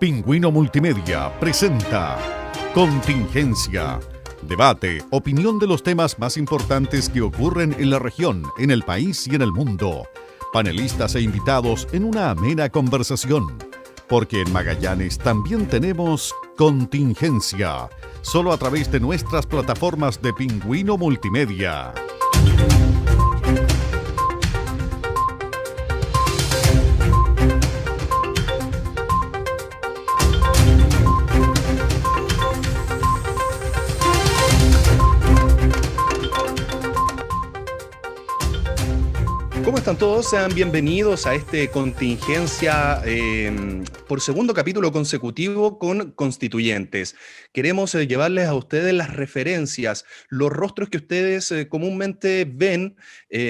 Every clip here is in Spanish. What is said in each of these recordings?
Pingüino Multimedia presenta Contingencia. Debate, opinión de los temas más importantes que ocurren en la región, en el país y en el mundo. Panelistas e invitados en una amena conversación. Porque en Magallanes también tenemos Contingencia. Solo a través de nuestras plataformas de Pingüino Multimedia. ¿Cómo están todos? Sean bienvenidos a Contingencia por segundo capítulo consecutivo con Constituyentes. Queremos llevarles a ustedes las referencias, los rostros que ustedes comúnmente ven,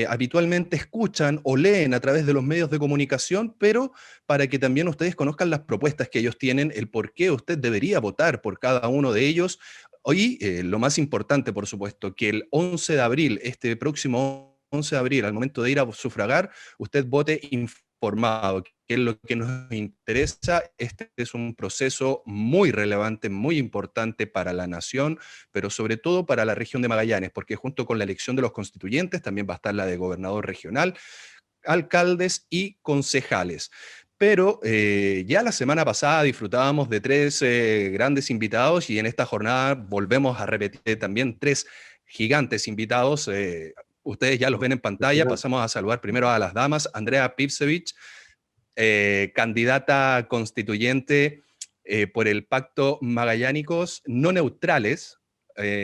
habitualmente escuchan o leen a través de los medios de comunicación, pero para que también ustedes conozcan las propuestas que ellos tienen, el por qué usted debería votar por cada uno de ellos. Hoy, lo más importante, por supuesto, que el 11 de abril, este próximo 11 de abril, al momento de ir a sufragar, usted vote informado, que es lo que nos interesa. Este es un proceso muy relevante, muy importante para la nación, pero sobre todo para la región de Magallanes, porque junto con la elección de los constituyentes también va a estar la de gobernador regional, alcaldes y concejales. Pero ya la semana pasada disfrutábamos de tres grandes invitados y en esta jornada volvemos a repetir también tres gigantes invitados. Ustedes ya los ven en pantalla. Pasamos a saludar primero a las damas. Andrea Pivcevic, candidata constituyente por el Pacto Magallánicos No Neutrales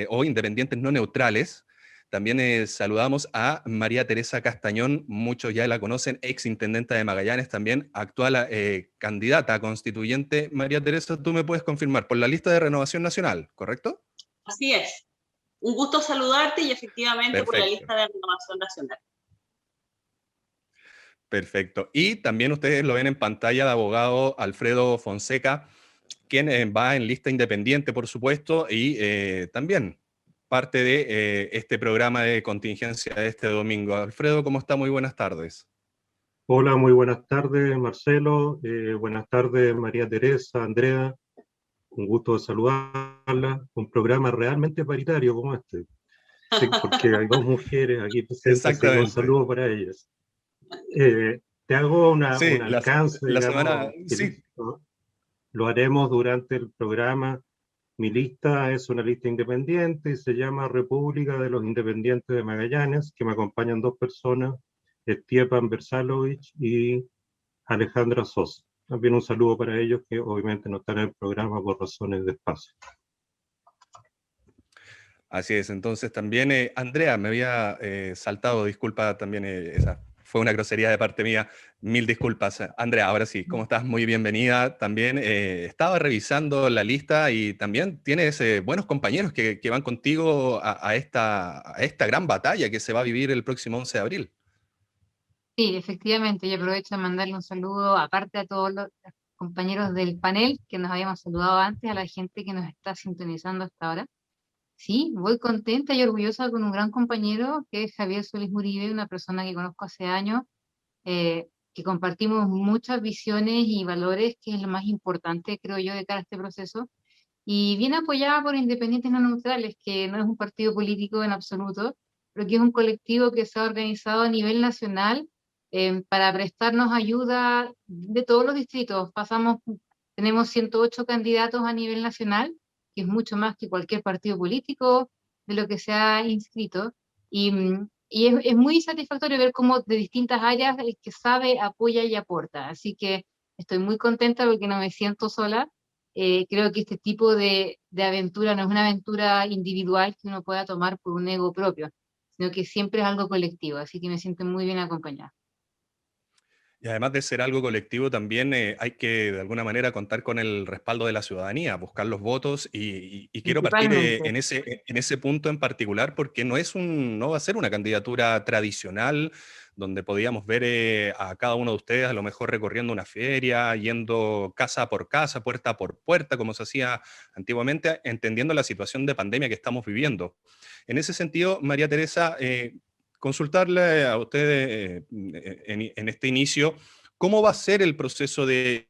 o Independientes No Neutrales. También saludamos a María Teresa Castañón, muchos ya la conocen, ex intendenta de Magallanes, también actual candidata constituyente. María Teresa, tú me puedes confirmar, por la lista de Renovación Nacional, ¿correcto? Así es. Un gusto saludarte y efectivamente Perfecto. Por la lista de Renovación Nacional. Perfecto. Y también ustedes lo ven en pantalla de abogado Alfredo Fonseca, quien va en lista independiente, por supuesto, y también parte de este programa de contingencia de este domingo. Alfredo, ¿cómo está? Muy buenas tardes. Hola, muy buenas tardes, Marcelo. Buenas tardes, María Teresa, Andrea. Un gusto de saludarla. Un programa realmente paritario como este. Sí, porque hay dos mujeres aquí presentes, así que un saludo para ellas. Te hago un alcance, la digamos, semana, sí. Lo haremos durante el programa. Mi lista es una lista independiente y se llama República de los Independientes de Magallanes, que me acompañan dos personas, Stjepan Versalovic y Alejandra Sosa. También un saludo para ellos que obviamente no están en el programa por razones de espacio. Así es, entonces también, Andrea, me había saltado, disculpa también, esa fue una grosería de parte mía, mil disculpas. Andrea, ahora sí, ¿cómo estás? Muy bienvenida. También estaba revisando la lista y también tienes buenos compañeros que van contigo a esta gran batalla que se va a vivir el próximo 11 de abril. Sí, efectivamente, yo aprovecho de mandarle un saludo, aparte a todos los compañeros del panel que nos habíamos saludado antes, a la gente que nos está sintonizando hasta ahora. Sí, voy contenta y orgullosa con un gran compañero que es Javier Solís Uribe, una persona que conozco hace años, que compartimos muchas visiones y valores, que es lo más importante, creo yo, de cara a este proceso. Y viene apoyada por Independientes No Neutrales, que no es un partido político en absoluto, pero que es un colectivo que se ha organizado a nivel nacional para prestarnos ayuda de todos los distritos. Tenemos 108 candidatos a nivel nacional, que es mucho más que cualquier partido político de lo que se ha inscrito. Y es muy satisfactorio ver cómo de distintas áreas el que sabe, apoya y aporta. Así que estoy muy contenta porque no me siento sola. Creo que este tipo de aventura no es una aventura individual que uno pueda tomar por un ego propio, sino que siempre es algo colectivo, así que me siento muy bien acompañada. Y además de ser algo colectivo, también hay que de alguna manera contar con el respaldo de la ciudadanía, buscar los votos y quiero partir en ese punto en particular porque no va a ser una candidatura tradicional donde podíamos ver a cada uno de ustedes a lo mejor recorriendo una feria, yendo casa por casa, puerta por puerta, como se hacía antiguamente, entendiendo la situación de pandemia que estamos viviendo. En ese sentido, María Teresa, consultarle a ustedes en este inicio, ¿Cómo va a ser el proceso de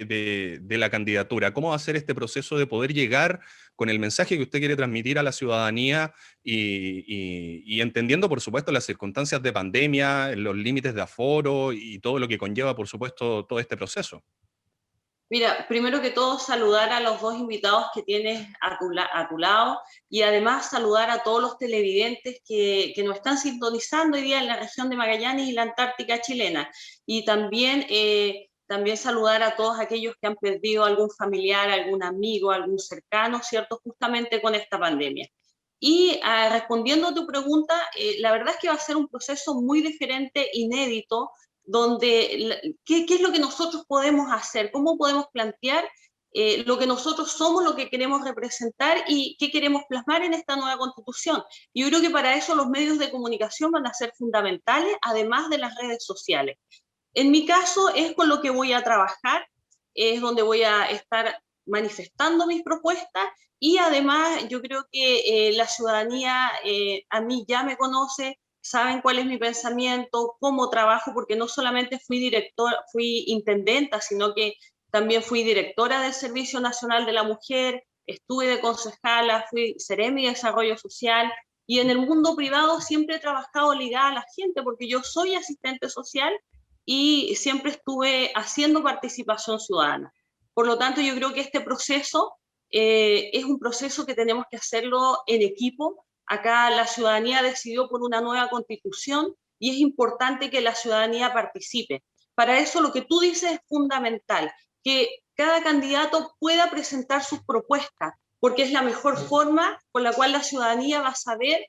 la candidatura? ¿Cómo va a ser este proceso de poder llegar con el mensaje que usted quiere transmitir a la ciudadanía y entendiendo, por supuesto, las circunstancias de pandemia, los límites de aforo y todo lo que conlleva, por supuesto, todo este proceso? Mira, primero que todo saludar a los dos invitados que tienes a tu lado y además saludar a todos los televidentes que nos están sintonizando hoy día en la región de Magallanes y la Antártica chilena. Y también, también saludar a todos aquellos que han perdido algún familiar, algún amigo, algún cercano, ¿cierto? Justamente con esta pandemia. Y respondiendo a tu pregunta, la verdad es que va a ser un proceso muy diferente, inédito, donde ¿qué es lo que nosotros podemos hacer? ¿Cómo podemos plantear lo que nosotros somos, lo que queremos representar y qué queremos plasmar en esta nueva constitución? Yo creo que para eso los medios de comunicación van a ser fundamentales, además de las redes sociales. En mi caso es con lo que voy a trabajar, es donde voy a estar manifestando mis propuestas y además yo creo que la ciudadanía a mí ya me conoce, saben cuál es mi pensamiento, cómo trabajo, porque no solamente fui intendenta, sino que también fui directora del Servicio Nacional de la Mujer, estuve de concejala, fui seremi de Desarrollo Social y en el mundo privado siempre he trabajado ligada a la gente porque yo soy asistente social y siempre estuve haciendo participación ciudadana. Por lo tanto, yo creo que este proceso es un proceso que tenemos que hacerlo en equipo. Acá la ciudadanía decidió por una nueva constitución y es importante que la ciudadanía participe. Para eso lo que tú dices es fundamental, que cada candidato pueda presentar sus propuestas, porque es la mejor forma con la cual la ciudadanía va a saber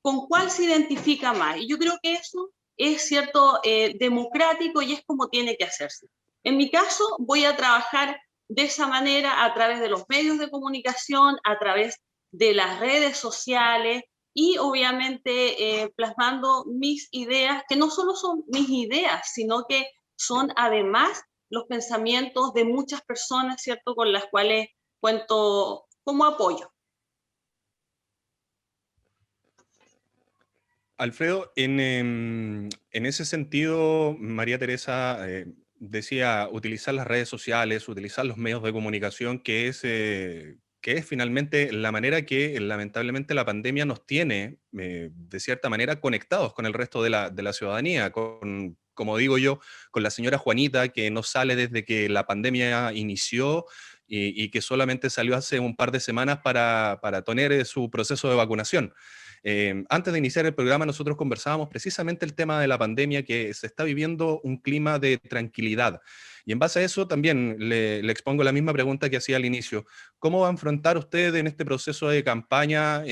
con cuál se identifica más. Y yo creo que eso es cierto, democrático y es como tiene que hacerse. En mi caso, voy a trabajar de esa manera a través de los medios de comunicación, a través de las redes sociales y obviamente plasmando mis ideas, que no solo son mis ideas, sino que son además los pensamientos de muchas personas, ¿cierto?, con las cuales cuento como apoyo. Alfredo, en ese sentido, María Teresa decía utilizar las redes sociales, utilizar los medios de comunicación, que es finalmente la manera que lamentablemente la pandemia nos tiene, de cierta manera, conectados con el resto de la ciudadanía, con, como digo yo, con la señora Juanita, que no sale desde que la pandemia inició y que solamente salió hace un par de semanas para tener su proceso de vacunación. Antes de iniciar el programa, nosotros conversábamos precisamente el tema de la pandemia, que se está viviendo un clima de tranquilidad. Y en base a eso también le expongo la misma pregunta que hacía al inicio. ¿Cómo va a enfrentar usted en este proceso de campaña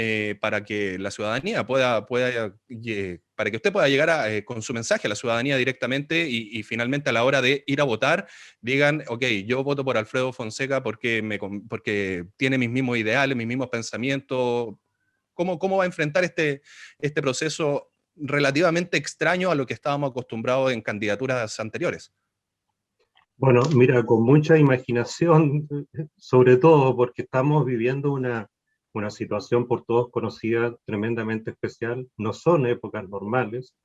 para que la ciudadanía para que usted pueda llegar con su mensaje a la ciudadanía directamente y finalmente a la hora de ir a votar digan, ok, yo voto por Alfredo Fonseca porque tiene mis mismos ideales, mis mismos pensamientos? ¿Cómo va a enfrentar este proceso relativamente extraño a lo que estábamos acostumbrados en candidaturas anteriores? Bueno, mira, con mucha imaginación, sobre todo porque estamos viviendo una situación por todos conocida tremendamente especial. No son épocas normales.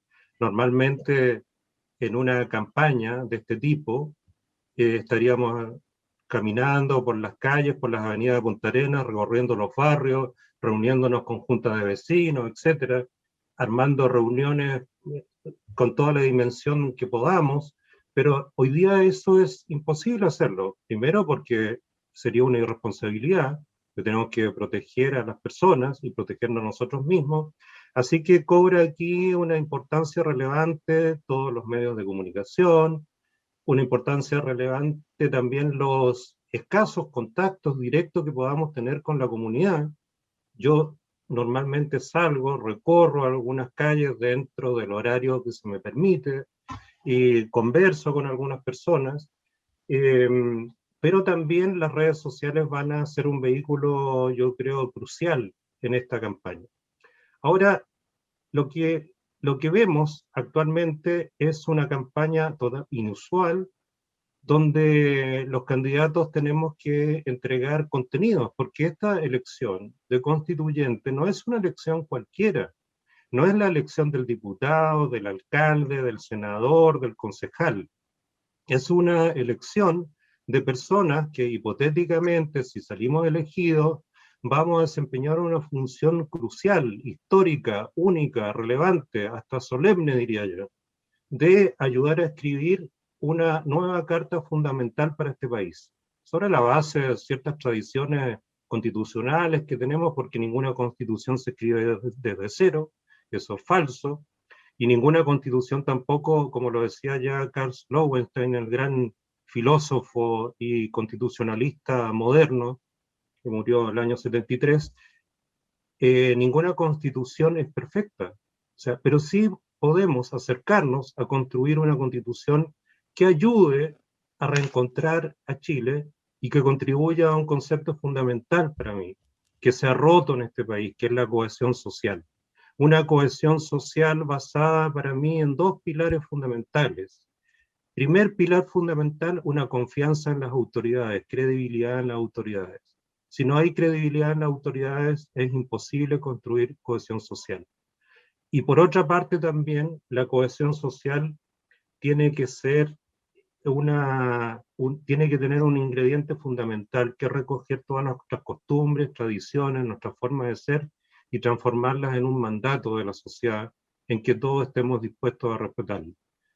Normalmente en una campaña de este tipo estaríamos caminando por las calles, por las avenidas de Punta Arenas, recorriendo los barrios, reuniéndonos con juntas de vecinos, etcétera, armando reuniones con toda la dimensión que podamos, pero hoy día eso es imposible hacerlo. Primero porque sería una irresponsabilidad, que tenemos que proteger a las personas y protegernos a nosotros mismos, así que cobra aquí una importancia relevante todos los medios de comunicación, una importancia relevante también los escasos contactos directos que podamos tener con la comunidad. Yo normalmente salgo, recorro algunas calles dentro del horario que se me permite y converso con algunas personas, eh, pero también las redes sociales van a ser un vehículo, yo creo, crucial en esta campaña. Ahora, lo que vemos actualmente es una campaña toda inusual, donde los candidatos tenemos que entregar contenidos, porque esta elección de constituyente no es una elección cualquiera, no es la elección del diputado, del alcalde, del senador, del concejal. Es una elección de personas que hipotéticamente, si salimos elegidos, vamos a desempeñar una función crucial, histórica, única, relevante, hasta solemne, diría yo, de ayudar a escribir una nueva carta fundamental para este país, sobre la base de ciertas tradiciones constitucionales que tenemos, porque ninguna constitución se escribe desde cero, eso es falso, y ninguna constitución tampoco, como lo decía ya Karl Lowenstein, el gran filósofo y constitucionalista moderno, que murió en el año 73, ninguna constitución es perfecta. O sea, pero sí podemos acercarnos a construir una constitución que ayude a reencontrar a Chile y que contribuya a un concepto fundamental para mí, que se ha roto en este país, que es la cohesión social. Una cohesión social basada para mí en dos pilares fundamentales. Primer pilar fundamental, una confianza en las autoridades, credibilidad en las autoridades. Si no hay credibilidad en las autoridades, es imposible construir cohesión social. Y por otra parte también, la cohesión social tiene que ser tiene que tener un ingrediente fundamental, que es recoger todas nuestras costumbres, tradiciones, nuestras formas de ser y transformarlas en un mandato de la sociedad en que todos estemos dispuestos a respetarlo.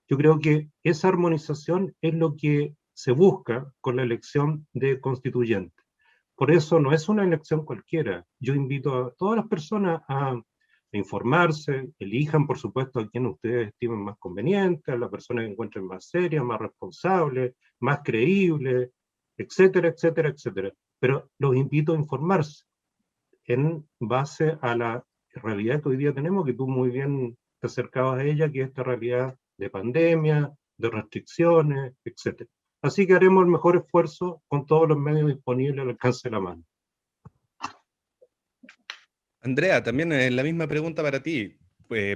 Yo creo que esa armonización es lo que se busca con la elección de constituyente. Por eso no es una elección cualquiera. Yo invito a todas las personas a informarse, elijan por supuesto a quien ustedes estimen más conveniente, a la persona que encuentren más seria, más responsable, más creíble, etcétera, etcétera, etcétera. Pero los invito a informarse en base a la realidad que hoy día tenemos, que tú muy bien te acercabas a ella, que es esta realidad de pandemia, de restricciones, etcétera. Así que haremos el mejor esfuerzo con todos los medios disponibles al alcance de la mano. Andrea, también la misma pregunta para ti.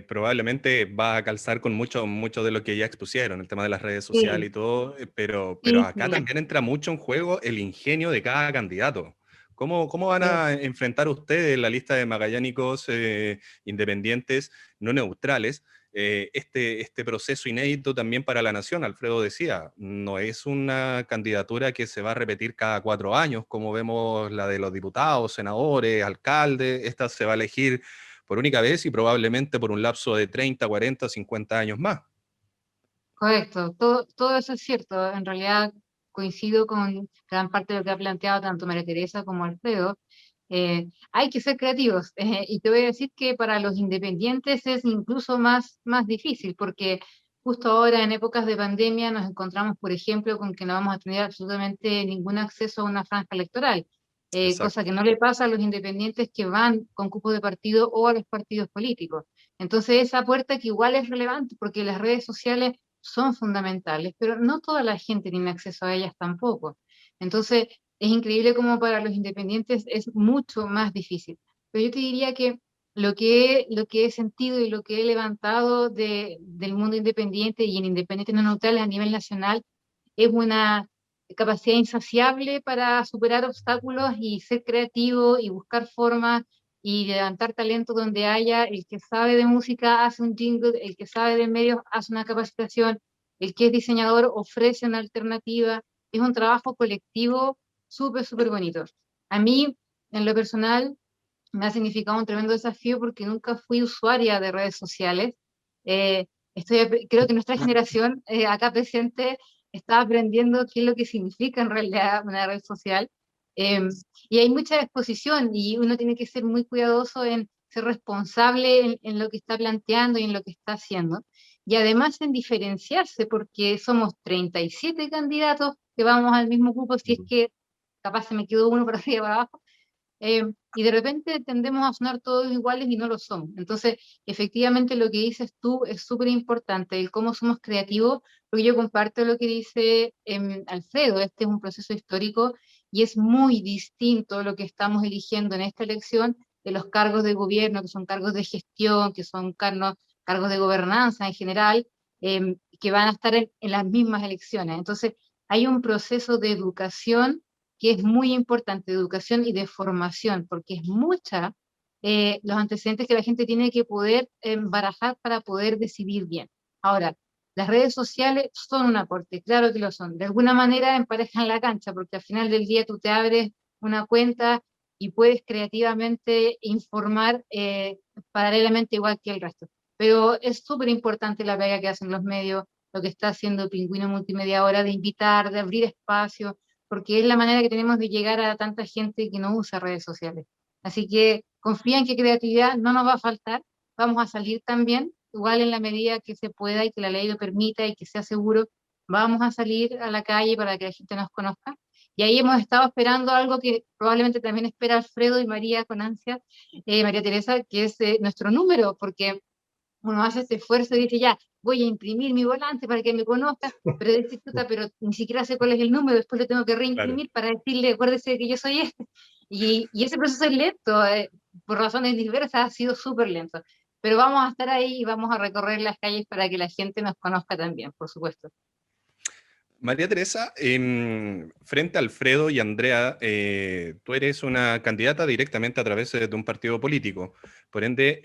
Probablemente va a calzar con mucho de lo que ya expusieron, el tema de las redes sociales Sí, y todo, pero sí, acá sí. también entra mucho en juego el ingenio de cada candidato. ¿Cómo van a enfrentar ustedes la lista de magallánicos independientes no neutrales este proceso inédito también para la nación? Alfredo decía, no es una candidatura que se va a repetir cada 4 años, como vemos la de los diputados, senadores, alcaldes. Esta se va a elegir por única vez y probablemente por un lapso de 30, 40, 50 años más. Correcto, todo eso es cierto. En realidad coincido con gran parte de lo que ha planteado tanto María Teresa como Alfredo. Hay que ser creativos y te voy a decir que para los independientes es incluso más difícil porque justo ahora en épocas de pandemia nos encontramos, por ejemplo, con que no vamos a tener absolutamente ningún acceso a una franja electoral, cosa Exacto. que no le pasa a los independientes que van con cupos de partido o a los partidos políticos. Entonces esa puerta que igual es relevante porque las redes sociales son fundamentales, pero no toda la gente tiene acceso a ellas tampoco. Entonces, es increíble como para los independientes es mucho más difícil. Pero yo te diría que lo que he sentido y lo que he levantado del mundo independiente y en independientes no neutrales a nivel nacional es una capacidad insaciable para superar obstáculos y ser creativo y buscar formas y levantar talento donde haya. El que sabe de música hace un jingle, el que sabe de medios hace una capacitación, el que es diseñador ofrece una alternativa. Es un trabajo colectivo súper bonito. A mí, en lo personal, me ha significado un tremendo desafío porque nunca fui usuaria de redes sociales. Eh, creo que nuestra generación acá presente está aprendiendo qué es lo que significa en realidad una red social. Eh, y hay mucha exposición y uno tiene que ser muy cuidadoso en ser responsable en lo que está planteando y en lo que está haciendo. Y además en diferenciarse porque somos 37 candidatos que vamos al mismo grupo, si es que capaz se me quedó uno para arriba y para abajo, y de repente tendemos a sonar todos iguales y no lo somos. Entonces, efectivamente lo que dices tú es súper importante, el cómo somos creativos, porque yo comparto lo que dice Alfredo, este es un proceso histórico y es muy distinto lo que estamos eligiendo en esta elección de los cargos de gobierno, que son cargos de gestión, que son cargos de gobernanza en general, que van a estar en las mismas elecciones. Entonces, hay un proceso de educación que es muy importante, de educación y de formación, porque es mucha los antecedentes que la gente tiene que poder barajar para poder decidir bien. Ahora, Las redes sociales son un aporte, claro que lo son. De alguna manera emparejan la cancha, porque al final del día tú te abres una cuenta y puedes creativamente informar paralelamente igual que el resto. Pero es súper importante la pega que hacen los medios, lo que está haciendo Pingüino Multimedia ahora, de invitar, de abrir espacios, porque es la manera que tenemos de llegar a tanta gente que no usa redes sociales. Así que confía en que creatividad no nos va a faltar, vamos a salir también, igual en la medida que se pueda y que la ley lo permita y que sea seguro, vamos a salir a la calle para que la gente nos conozca. Y ahí hemos estado esperando algo que probablemente también espera Alfredo y María con ansia, María Teresa, que es nuestro número, porque uno hace ese esfuerzo y dice, ya, voy a imprimir mi volante para que me conozca, pero dice, "Chuta, pero ni siquiera sé cuál es el número, después lo tengo que Claro. reimprimir para decirle, acuérdese que yo soy este". Y ese proceso es lento, por razones diversas ha sido súper lento. Pero vamos a estar ahí y vamos a recorrer las calles para que la gente nos conozca también, por supuesto. María Teresa, frente a Alfredo y Andrea, tú eres una candidata directamente a través de un partido político. Por ende,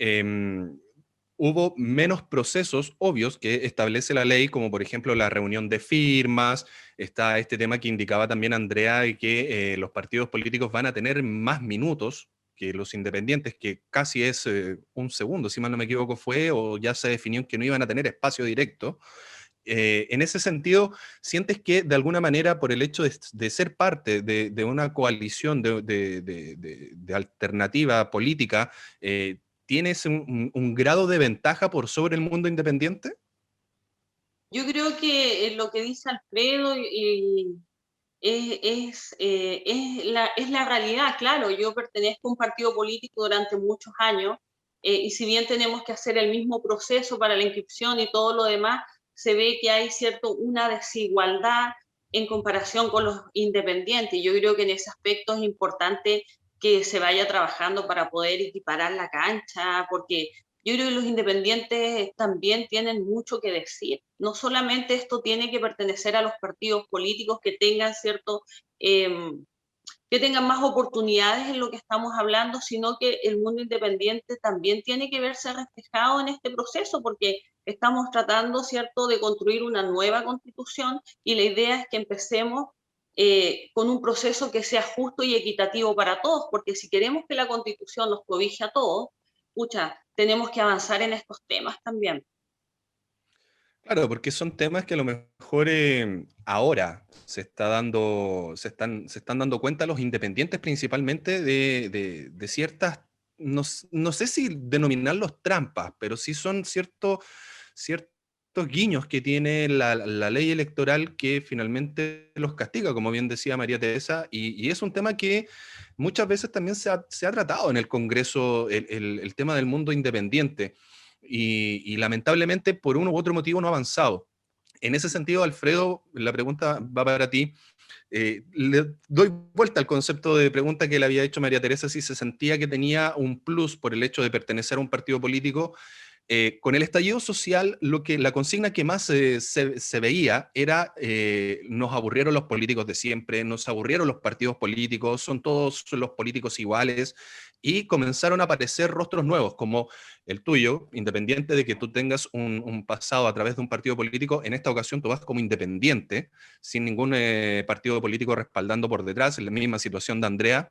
hubo menos procesos obvios que establece la ley, como por ejemplo la reunión de firmas, está este tema que indicaba también Andrea, de que los partidos políticos van a tener más minutos que los independientes, que casi es un segundo, si mal no me equivoco fue, o ya se definió que no iban a tener espacio directo. En ese sentido, ¿sientes que de alguna manera por el hecho de ser parte de una coalición de alternativa política, tienes un grado de ventaja por sobre el mundo independiente? Yo creo que lo que dice Alfredo es la realidad, claro. Yo pertenezco a un partido político durante muchos años, y si bien tenemos que hacer el mismo proceso para la inscripción y todo lo demás, se ve que hay una desigualdad en comparación con los independientes. Yo creo que en ese aspecto es importante que se vaya trabajando para poder equiparar la cancha, porque yo creo que los independientes también tienen mucho que decir. No solamente esto tiene que pertenecer a los partidos políticos que tengan eh, que tengan más oportunidades en lo que estamos hablando, sino que el mundo independiente también tiene que verse reflejado en este proceso, porque estamos tratando, ¿cierto?, de construir una nueva constitución y la idea es que empecemos con un proceso que sea justo y equitativo para todos, porque si queremos que la constitución nos cobije a todos, pucha, tenemos que avanzar en estos temas también. Claro, porque son temas que a lo mejor ahora se están dando cuenta los independientes principalmente de ciertas, no sé si denominarlos trampas, pero sí son ciertos guiños que tiene la ley electoral que finalmente los castiga, como bien decía María Teresa, y es un tema que muchas veces también se ha tratado en el Congreso, el tema del mundo independiente. Y lamentablemente por uno u otro motivo no ha avanzado. En ese sentido, Alfredo, la pregunta va para ti. Le doy vuelta al concepto de pregunta que le había hecho María Teresa, si se sentía que tenía un plus por el hecho de pertenecer a un partido político. Con el estallido social, la consigna que más se veía era nos aburrieron los políticos de siempre, nos aburrieron los partidos políticos, son todos los políticos iguales, y comenzaron a aparecer rostros nuevos, como el tuyo, independiente de que tú tengas un pasado a través de un partido político. En esta ocasión tú vas como independiente, sin ningún partido político respaldando por detrás, en la misma situación de Andrea,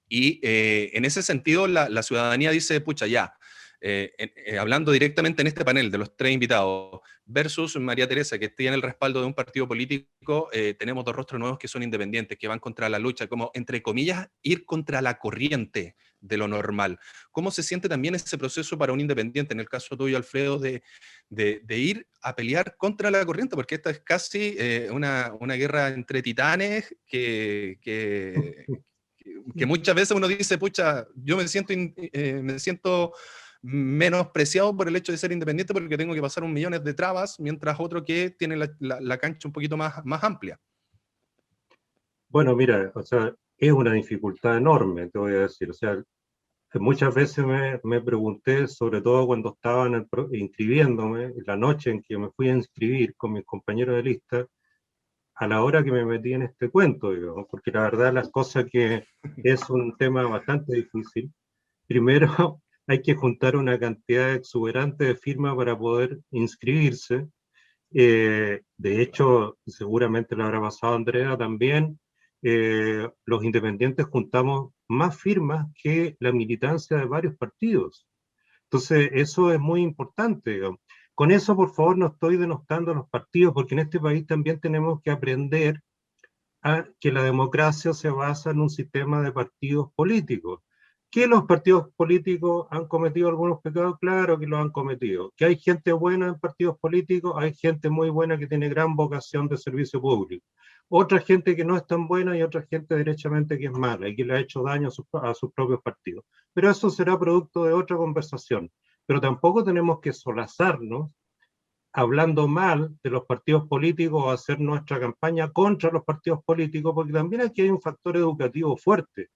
y en ese sentido la ciudadanía dice, pucha, ya, hablando directamente en este panel de los tres invitados, versus María Teresa, que tiene el respaldo de un partido político, tenemos dos rostros nuevos que son independientes, que van contra la lucha, como, entre comillas, ir contra la corriente de lo normal. ¿Cómo se siente también ese proceso para un independiente, en el caso tuyo, Alfredo, de ir a pelear contra la corriente? Porque esta es casi una guerra entre titanes que muchas veces uno dice, pucha, yo me siento menospreciado por el hecho de ser independiente porque tengo que pasar un millón de trabas, mientras otro que tiene la cancha un poquito más amplia. Bueno, mira, o sea, es una dificultad enorme, te voy a decir. O sea, muchas veces me pregunté, sobre todo cuando estaba inscribiéndome, la noche en que me fui a inscribir con mis compañeros de lista, a la hora que me metí en este cuento, digamos, porque la verdad las cosas que es un tema bastante difícil. Primero, hay que juntar una cantidad exuberante de firmas para poder inscribirse, De hecho, seguramente lo habrá pasado a Andrea también, los independientes juntamos más firmas que la militancia de varios partidos. Entonces, eso es muy importante, digamos. Con eso, por favor, no estoy denostando a los partidos, porque en este país también tenemos que aprender a que la democracia se basa en un sistema de partidos políticos. ¿Que los partidos políticos han cometido algunos pecados? Claro que los han cometido. ¿Que hay gente buena en partidos políticos? Hay gente muy buena que tiene gran vocación de servicio público. Otra gente que no es tan buena y otra gente derechamente que es mala y que le ha hecho daño a sus propios partidos. Pero eso será producto de otra conversación. Pero tampoco tenemos que solazarnos hablando mal de los partidos políticos o hacer nuestra campaña contra los partidos políticos, porque también aquí hay un factor educativo fuerte.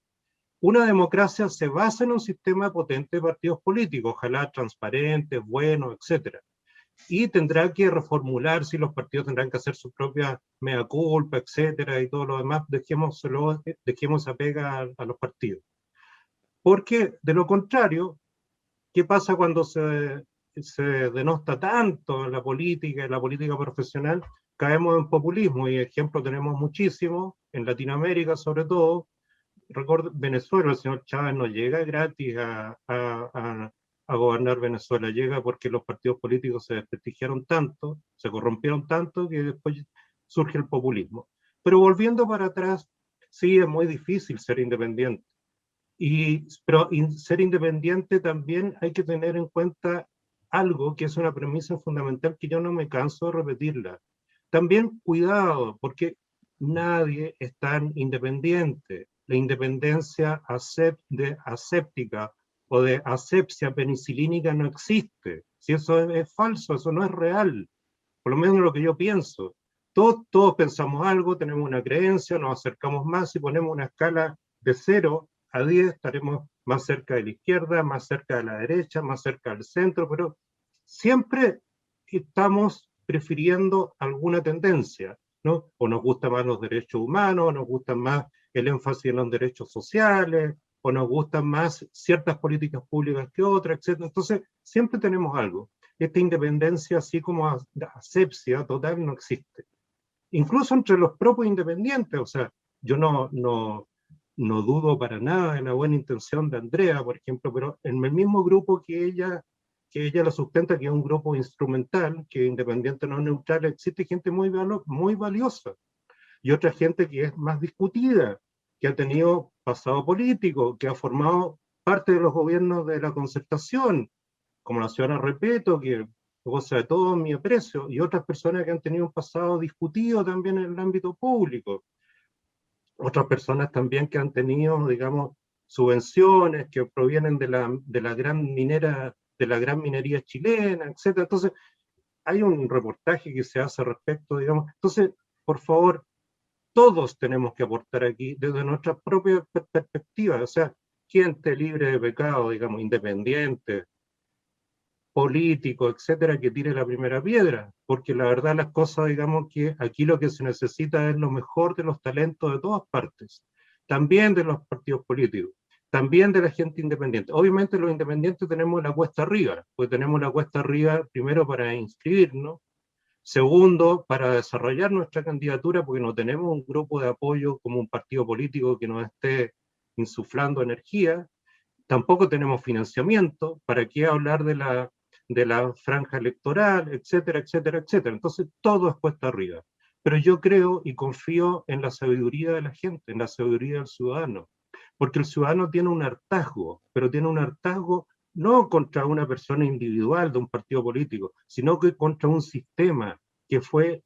Una democracia se basa en un sistema potente de partidos políticos, ojalá transparentes, buenos, etc. Y tendrá que reformular si los partidos tendrán que hacer su propia mea culpa, etcétera, y todo lo demás, dejemos esa pega a los partidos. Porque de lo contrario, ¿qué pasa cuando se denosta tanto la política profesional? Caemos en populismo, y ejemplo tenemos muchísimos, en Latinoamérica sobre todo. Recuerdo Venezuela, el señor Chávez no llega gratis a gobernar Venezuela, llega porque los partidos políticos se desprestigiaron tanto, se corrompieron tanto, que después surge el populismo. Pero volviendo para atrás, sí es muy difícil ser independiente. Pero ser independiente también hay que tener en cuenta algo que es una premisa fundamental que yo no me canso de repetirla. También cuidado, porque nadie es tan independiente. La independencia aséptica o de asepsia penicilínica no existe. Si eso es falso, eso no es real, por lo menos lo que yo pienso. Todos pensamos algo, tenemos una creencia, nos acercamos más y ponemos una escala de 0 a 10, estaremos más cerca de la izquierda, más cerca de la derecha, más cerca del centro, pero siempre estamos prefiriendo alguna tendencia, ¿no? O nos gustan más los derechos humanos, o nos gustan más el énfasis en los derechos sociales, o nos gustan más ciertas políticas públicas que otras, etc. Entonces, siempre tenemos algo. Esta independencia, así como asepsia total, no existe. Incluso entre los propios independientes, o sea, yo no dudo para nada de la buena intención de Andrea, por ejemplo, pero en el mismo grupo que ella lo sustenta, que es un grupo instrumental, que independiente no neutral, existe gente muy valiosa, y otra gente que es más discutida, que ha tenido pasado político, que ha formado parte de los gobiernos de la concertación, como la señora Repeto, que goza de todo mi aprecio, y otras personas que han tenido un pasado discutido también en el ámbito público. Otras personas también que han tenido, digamos, subvenciones que provienen de la gran minería chilena, etc. Entonces, hay un reportaje que se hace al respecto, digamos. Entonces, por favor, todos tenemos que aportar aquí desde nuestra propia perspectiva, o sea, gente libre de pecado, digamos, independiente, político, etcétera, que tire la primera piedra, porque la verdad las cosas, digamos que aquí lo que se necesita es lo mejor de los talentos de todas partes, también de los partidos políticos, también de la gente independiente. Obviamente los independientes tenemos la cuesta arriba, pues tenemos la cuesta arriba primero para inscribirnos, segundo para desarrollar nuestra candidatura, porque no tenemos un grupo de apoyo como un partido político que nos esté insuflando energía, tampoco tenemos financiamiento, ¿para qué hablar de la franja electoral, etcétera, etcétera, etcétera? Entonces todo es cuesta arriba. Pero yo creo y confío en la sabiduría de la gente, en la sabiduría del ciudadano, porque el ciudadano tiene un hartazgo, pero tiene un hartazgo no contra una persona individual de un partido político, sino que contra un sistema que fue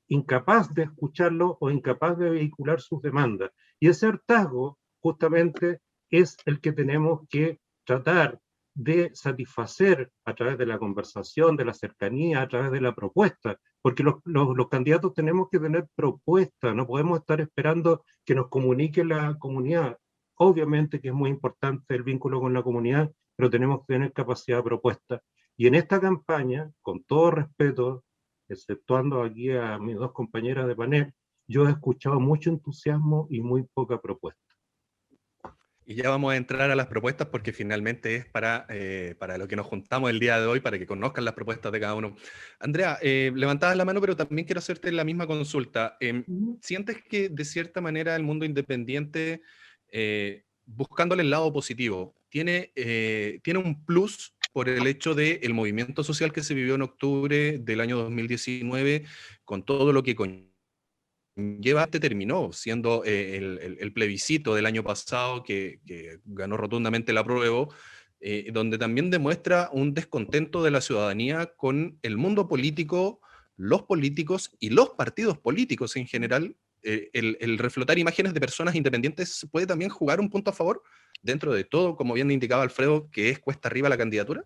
incapaz de escucharlo o incapaz de vehicular sus demandas. Y ese hartazgo justamente es el que tenemos que tratar de satisfacer a través de la conversación, de la cercanía, a través de la propuesta, porque los candidatos tenemos que tener propuestas, no podemos estar esperando que nos comunique la comunidad. Obviamente que es muy importante el vínculo con la comunidad, pero tenemos que tener capacidad de propuesta. Y en esta campaña, con todo respeto, exceptuando aquí a mis dos compañeras de panel, yo he escuchado mucho entusiasmo y muy poca propuesta. Y ya vamos a entrar a las propuestas porque finalmente es para lo que nos juntamos el día de hoy, para que conozcan las propuestas de cada uno. Andrea, levantabas la mano, pero también quiero hacerte la misma consulta. ¿Sientes que de cierta manera el mundo independiente, buscándole el lado positivo, tiene un plus por el hecho del movimiento social que se vivió en octubre del año 2019, con todo lo que terminó siendo el plebiscito del año pasado que ganó rotundamente el apruebo, donde también demuestra un descontento de la ciudadanía con el mundo político, los políticos y los partidos políticos en general? El reflotar imágenes de personas independientes puede también jugar un punto a favor dentro de todo, como bien indicaba Alfredo, que es cuesta arriba la candidatura.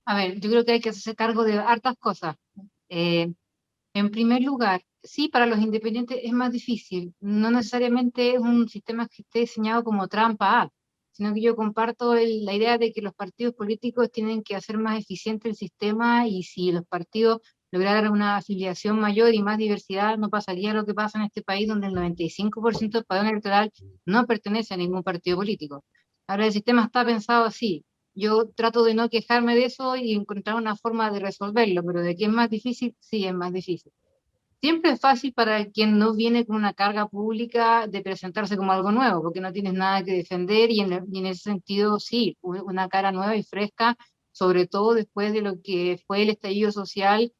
A ver, yo creo que hay que hacerse cargo de hartas cosas. Eh, En primer lugar, sí, para los independientes es más difícil. No necesariamente es un sistema que esté diseñado como trampa A, sino que yo comparto la idea de que los partidos políticos tienen que hacer más eficiente el sistema, y si los partidos lograran una afiliación mayor y más diversidad, no pasaría lo que pasa en este país, donde el 95% del padrón electoral no pertenece a ningún partido político. Ahora, el sistema está pensado así. Yo trato de no quejarme de eso y encontrar una forma de resolverlo, pero de que es más difícil, sí, es más difícil. Siempre es fácil para quien no viene con una carga pública de presentarse como algo nuevo, porque no tienes nada que defender, y en ese sentido, sí, una cara nueva y fresca, sobre todo después de lo que fue el estallido social.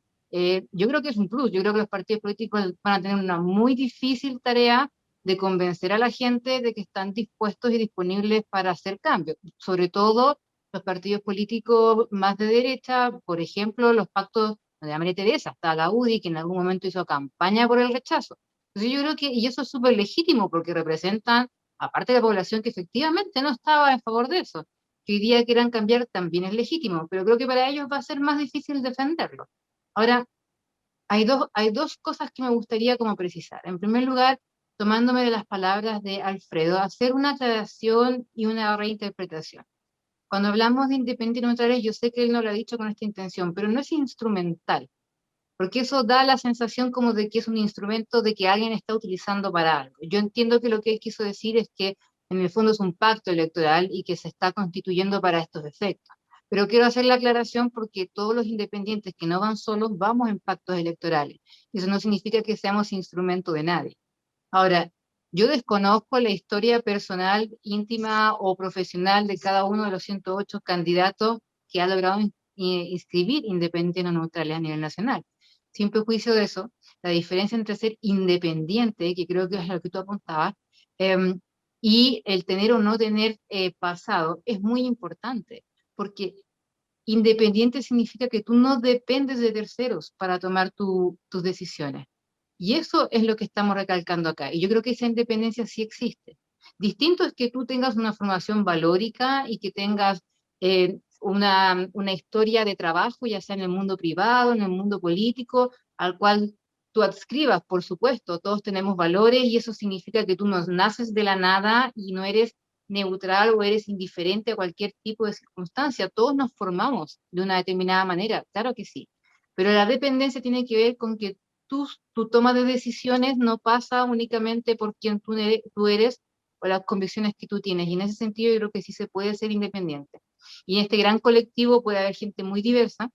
Yo creo que es un plus. Yo creo que los partidos políticos van a tener una muy difícil tarea de convencer a la gente de que están dispuestos y disponibles para hacer cambios, sobre todo los partidos políticos más de derecha. Por ejemplo, los pactos de María Teresa, hasta la UDI, que en algún momento hizo campaña por el rechazo. Entonces yo creo que, y eso es súper legítimo, porque representan, aparte de la población que efectivamente no estaba en favor de eso, que hoy día quieran cambiar también es legítimo, pero creo que para ellos va a ser más difícil defenderlo. Ahora, hay dos cosas que me gustaría como precisar. En primer lugar, tomándome de las palabras de Alfredo, hacer una aclaración y una reinterpretación. Cuando hablamos de independientes neutrales, yo sé que él no lo ha dicho con esta intención, pero no es instrumental, porque eso da la sensación como de que es un instrumento de que alguien está utilizando para algo. Yo entiendo que lo que él quiso decir es que en el fondo es un pacto electoral y que se está constituyendo para estos efectos. Pero quiero hacer la aclaración porque todos los independientes que no van solos vamos en pactos electorales. Y eso no significa que seamos instrumento de nadie. Ahora, yo desconozco la historia personal, íntima o profesional de cada uno de los 108 candidatos que ha logrado inscribir independientes o neutrales a nivel nacional. Sin prejuicio de eso, la diferencia entre ser independiente, que creo que es lo que tú apuntabas, y el tener o no tener pasado, es muy importante, porque independiente significa que tú no dependes de terceros para tomar tus decisiones. Y eso es lo que estamos recalcando acá. Y yo creo que esa independencia sí existe. Distinto es que tú tengas una formación valórica y que tengas una historia de trabajo, ya sea en el mundo privado, en el mundo político, al cual tú adscribas, por supuesto. Todos tenemos valores y eso significa que tú no naces de la nada y no eres neutral o eres indiferente a cualquier tipo de circunstancia. Todos nos formamos de una determinada manera, claro que sí. Pero la dependencia tiene que ver con que tu toma de decisiones no pasa únicamente por quien tú eres o las convicciones que tú tienes. Y en ese sentido yo creo que sí se puede ser independiente. Y en este gran colectivo puede haber gente muy diversa,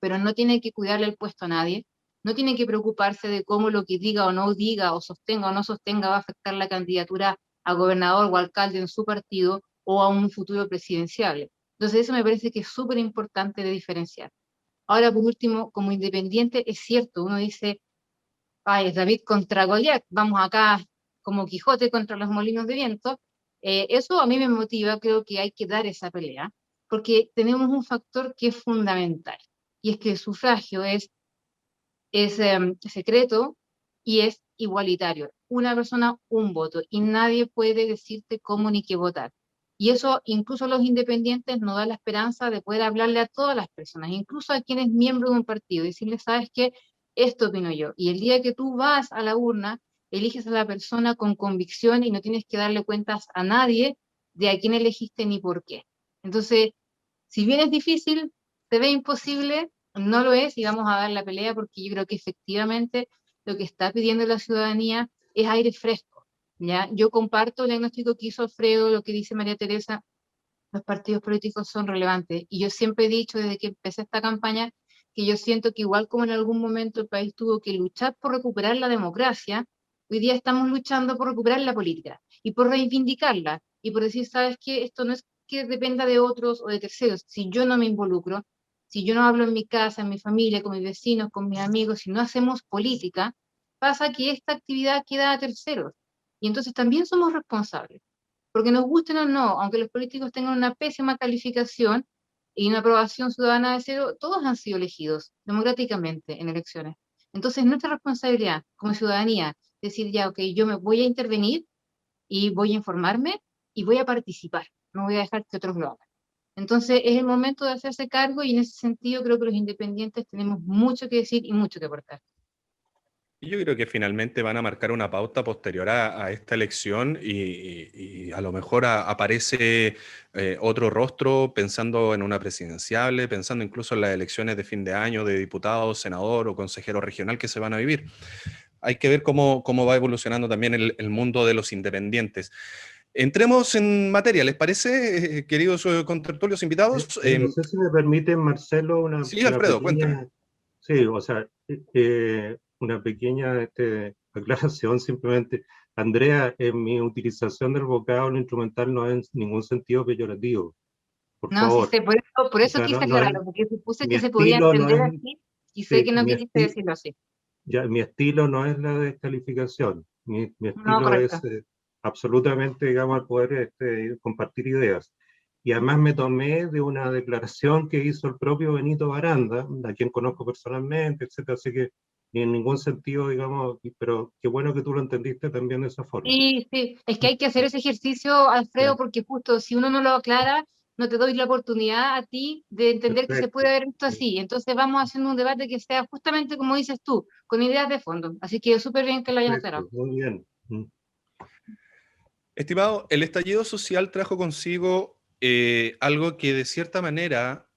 pero no tiene que cuidarle el puesto a nadie, no tiene que preocuparse de cómo lo que diga o no diga, o sostenga o no sostenga, va a afectar la candidatura a gobernador o alcalde en su partido o a un futuro presidencial. Entonces eso me parece que es súper importante de diferenciar. Ahora, por último, como independiente, es cierto, uno dice, ay, es David contra Goliat, vamos acá como Quijote contra los molinos de viento. Eso a mí me motiva, creo que hay que dar esa pelea, porque tenemos un factor que es fundamental, y es que el sufragio es secreto y es igualitario. Una persona, un voto, y nadie puede decirte cómo ni qué votar. Y eso, incluso a los independientes, nos da la esperanza de poder hablarle a todas las personas, incluso a quienes miembros de un partido, y decirles, ¿sabes qué? Esto opino yo. Y el día que tú vas a la urna, eliges a la persona con convicción y no tienes que darle cuentas a nadie de a quién elegiste ni por qué. Entonces, si bien es difícil, se ve imposible, no lo es, y vamos a dar la pelea, porque yo creo que efectivamente lo que está pidiendo la ciudadanía es aire fresco. ¿ya? Yo comparto el diagnóstico que hizo Alfredo, lo que dice María Teresa, los partidos políticos son relevantes. Y yo siempre he dicho desde que empecé esta campaña que yo siento que igual como en algún momento el país tuvo que luchar por recuperar la democracia, hoy día estamos luchando por recuperar la política y por reivindicarla y por decir, ¿sabes qué? Esto no es que dependa de otros o de terceros. Si yo no me involucro, si yo no hablo en mi casa, en mi familia, con mis vecinos, con mis amigos, si no hacemos política, pasa que esta actividad queda a terceros. Y entonces también somos responsables. Porque nos gusten o no, aunque los políticos tengan una pésima calificación y una aprobación ciudadana de cero, todos han sido elegidos democráticamente en elecciones. Entonces, nuestra responsabilidad como ciudadanía, decir ya, ok, yo me voy a intervenir y voy a informarme y voy a participar, no voy a dejar que otros lo hagan. Entonces, es el momento de hacerse cargo y en ese sentido creo que los independientes tenemos mucho que decir y mucho que aportar. Y yo creo que finalmente van a marcar una pauta posterior a esta elección y a lo mejor aparece otro rostro pensando en una presidenciable, pensando incluso en las elecciones de fin de año de diputado, senador o consejero regional que se van a vivir. Hay que ver cómo va evolucionando también el mundo de los independientes. Entremos en materia, ¿les parece, queridos contertulios invitados? No sé si me permite, Marcelo, una Sí, Alfredo, cuénteme. pequeña... Sí, o sea, una pequeña aclaración simplemente. Andrea, en mi utilización del vocablo instrumental no es en ningún sentido peyorativo, por No, sí favor. sé, por O eso sea, quise no es, aclararlo, porque supuse mi que se podía estilo no entender es, así y sé sí, que no quisiste decirlo así. mi estilo no es la descalificación. Mi No, estilo es correcto. absolutamente, digamos, al poder compartir ideas. Y además me tomé de una declaración que hizo el propio Benito Baranda, a quien conozco personalmente, etcétera. Así que ni en ningún sentido, digamos, pero qué bueno que tú lo entendiste también de esa forma. Sí, sí, es que hay que hacer ese ejercicio, Alfredo, Ya, porque justo si uno no lo aclara, no te doy la oportunidad a ti de entender que se puede perfecto. haber visto así. Entonces vamos haciendo un debate que sea justamente como dices tú, con ideas de fondo. Así que súper bien que lo hayas aclarado. Perfecto, muy bien. Estimado, el estallido social trajo consigo algo que de cierta manera,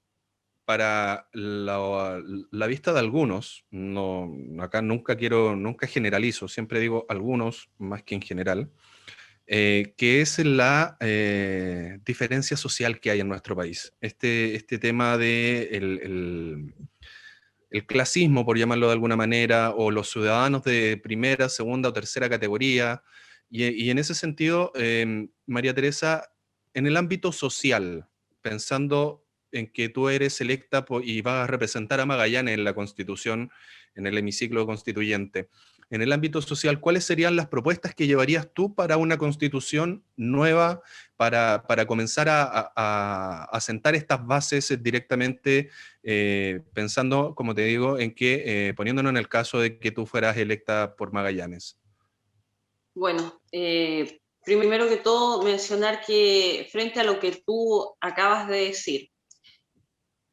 para la vista de algunos, no, acá nunca generalizo, siempre digo algunos más que en general, que es la diferencia social que hay en nuestro país. Este tema de el clasismo, por llamarlo de alguna manera, o los ciudadanos de primera, segunda o tercera categoría. Y en ese sentido, María Teresa, en el ámbito social, pensando en que tú eres electa y vas a representar a Magallanes en la Constitución, en el hemiciclo constituyente, en el ámbito social, ¿cuáles serían las propuestas que llevarías tú para una constitución nueva, para comenzar a sentar estas bases directamente, pensando, como te digo, en que, poniéndonos en el caso de que tú fueras electa por Magallanes? Bueno, primero que todo mencionar que frente a lo que tú acabas de decir,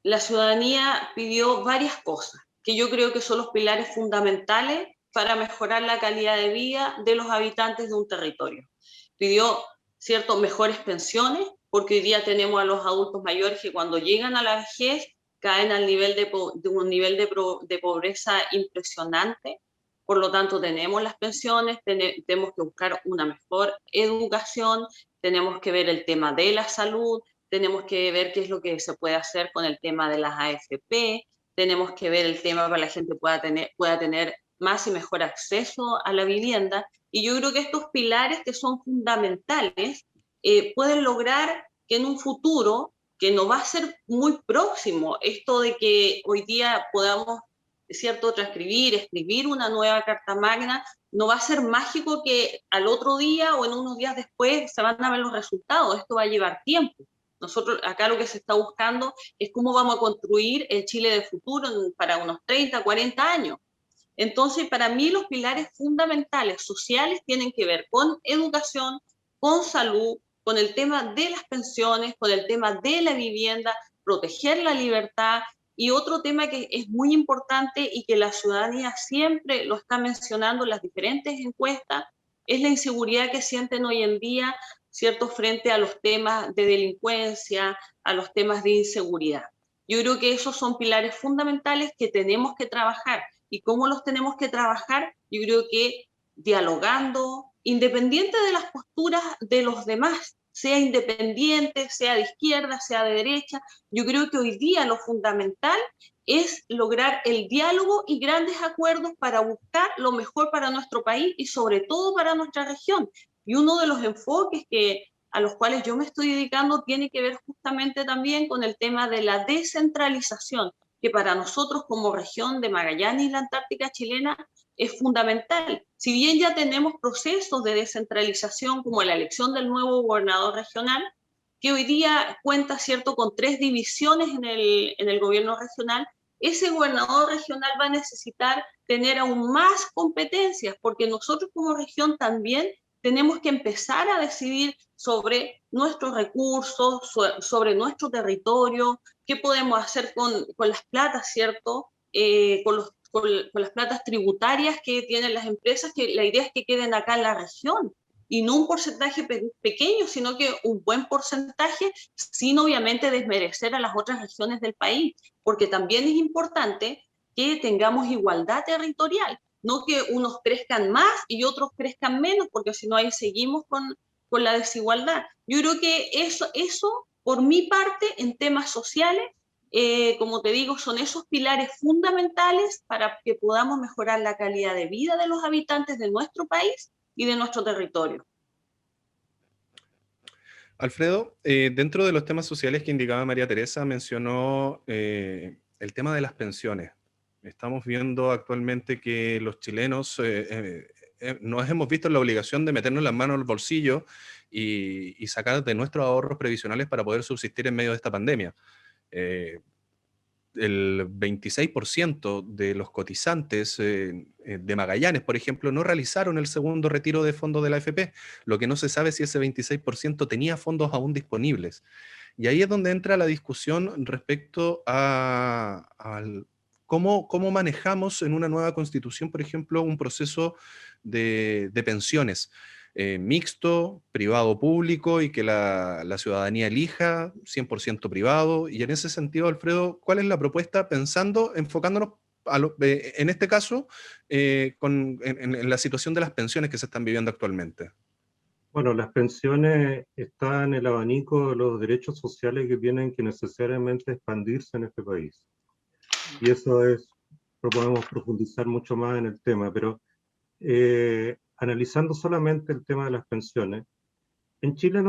la ciudadanía pidió varias cosas que yo creo que son los pilares fundamentales para mejorar la calidad de vida de los habitantes de un territorio. Pidió, cierto, mejores pensiones, porque hoy día tenemos a los adultos mayores que cuando llegan a la vejez caen al nivel de un nivel de pobreza impresionante. Por lo tanto, tenemos las pensiones, tenemos que buscar una mejor educación, tenemos que ver el tema de la salud, tenemos que ver qué es lo que se puede hacer con el tema de las AFP, tenemos que ver el tema para que la gente pueda tener más y mejor acceso a la vivienda. Y yo creo que estos pilares que son fundamentales pueden lograr que en un futuro, que no va a ser muy próximo, esto de que hoy día podamos, cierto, transcribir, escribir una nueva Carta Magna, no va a ser mágico que al otro día o en unos días después se van a ver los resultados. Esto va a llevar tiempo. Nosotros acá lo que se está buscando es cómo vamos a construir el Chile de futuro para unos 30, 40 años. Entonces, para mí los pilares fundamentales sociales tienen que ver con educación, con salud, con el tema de las pensiones, con el tema de la vivienda, proteger la libertad. Y otro tema que es muy importante y que la ciudadanía siempre lo está mencionando en las diferentes encuestas es la inseguridad que sienten hoy en día, ¿cierto?, frente a los temas de delincuencia, a los temas de inseguridad. Yo creo que esos son pilares fundamentales que tenemos que trabajar. ¿Y cómo los tenemos que trabajar? Yo creo que dialogando, independiente de las posturas de los demás, sea independiente, sea de izquierda, sea de derecha. Yo creo que hoy día lo fundamental es lograr el diálogo y grandes acuerdos para buscar lo mejor para nuestro país y sobre todo para nuestra región. Y uno de los enfoques a los cuales yo me estoy dedicando tiene que ver justamente también con el tema de la descentralización, que para nosotros como región de Magallanes y la Antártica chilena es fundamental. Si bien ya tenemos procesos de descentralización como la elección del nuevo gobernador regional, que hoy día cuenta, ¿cierto?, con 3 divisiones en el gobierno regional, ese gobernador regional va a necesitar tener aún más competencias, porque nosotros como región también tenemos que empezar a decidir sobre nuestros recursos, sobre nuestro territorio, qué podemos hacer con las platas, ¿cierto?, con las platas tributarias que tienen las empresas, que la idea es que queden acá en la región, y no un porcentaje pequeño, sino que un buen porcentaje, sin obviamente desmerecer a las otras regiones del país, porque también es importante que tengamos igualdad territorial, no que unos crezcan más y otros crezcan menos, porque si no ahí seguimos con la desigualdad. Yo creo que eso, por mi parte, en temas sociales, como te digo, son esos pilares fundamentales para que podamos mejorar la calidad de vida de los habitantes de nuestro país y de nuestro territorio. Alfredo, dentro de los temas sociales que indicaba María Teresa, mencionó el tema de las pensiones. Estamos viendo actualmente que los chilenos nos hemos visto en la obligación de meternos las manos al bolsillo y sacar de nuestros ahorros previsionales para poder subsistir en medio de esta pandemia. El 26% de los cotizantes de Magallanes, por ejemplo, no realizaron el segundo retiro de fondos de la AFP, lo que no se sabe si ese 26% tenía fondos aún disponibles. Y ahí es donde entra la discusión respecto a cómo manejamos en una nueva constitución, por ejemplo, un proceso de pensiones. Mixto, privado-público, y que la ciudadanía elija 100% privado. Y en ese sentido, Alfredo, ¿cuál es la propuesta enfocándonos en este caso en la situación de las pensiones que se están viviendo actualmente? Bueno, las pensiones están en el abanico de los derechos sociales que tienen que necesariamente expandirse en este país. Y eso podemos profundizar mucho más en el tema, pero analizando solamente el tema de las pensiones, en Chile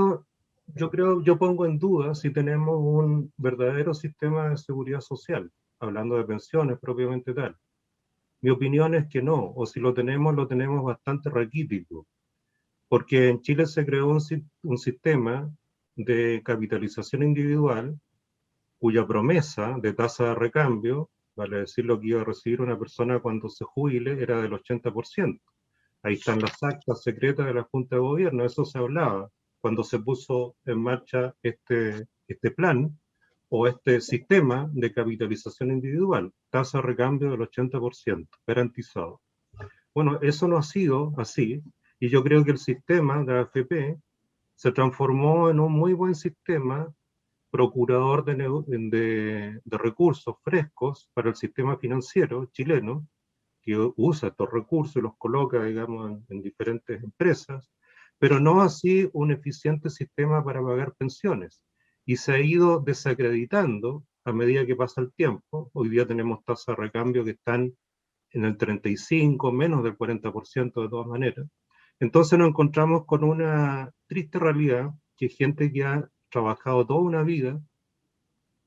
yo pongo en duda si tenemos un verdadero sistema de seguridad social, hablando de pensiones propiamente tal. Mi opinión es que no, o si lo tenemos bastante raquítico, porque en Chile se creó un sistema de capitalización individual cuya promesa de tasa de recambio, vale decir lo que iba a recibir una persona cuando se jubile, era del 80%. Ahí están las actas secretas de la Junta de Gobierno, eso se hablaba cuando se puso en marcha este plan o este sistema de capitalización individual, tasa de recambio del 80%, garantizado. Bueno, eso no ha sido así, y yo creo que el sistema de AFP se transformó en un muy buen sistema procurador de recursos frescos para el sistema financiero chileno, que usa estos recursos y los coloca, digamos, en diferentes empresas, pero no así un eficiente sistema para pagar pensiones. Y se ha ido desacreditando a medida que pasa el tiempo. Hoy día tenemos tasas de recambio que están en el 35, menos del 40% de todas maneras. Entonces nos encontramos con una triste realidad, que gente que ha trabajado toda una vida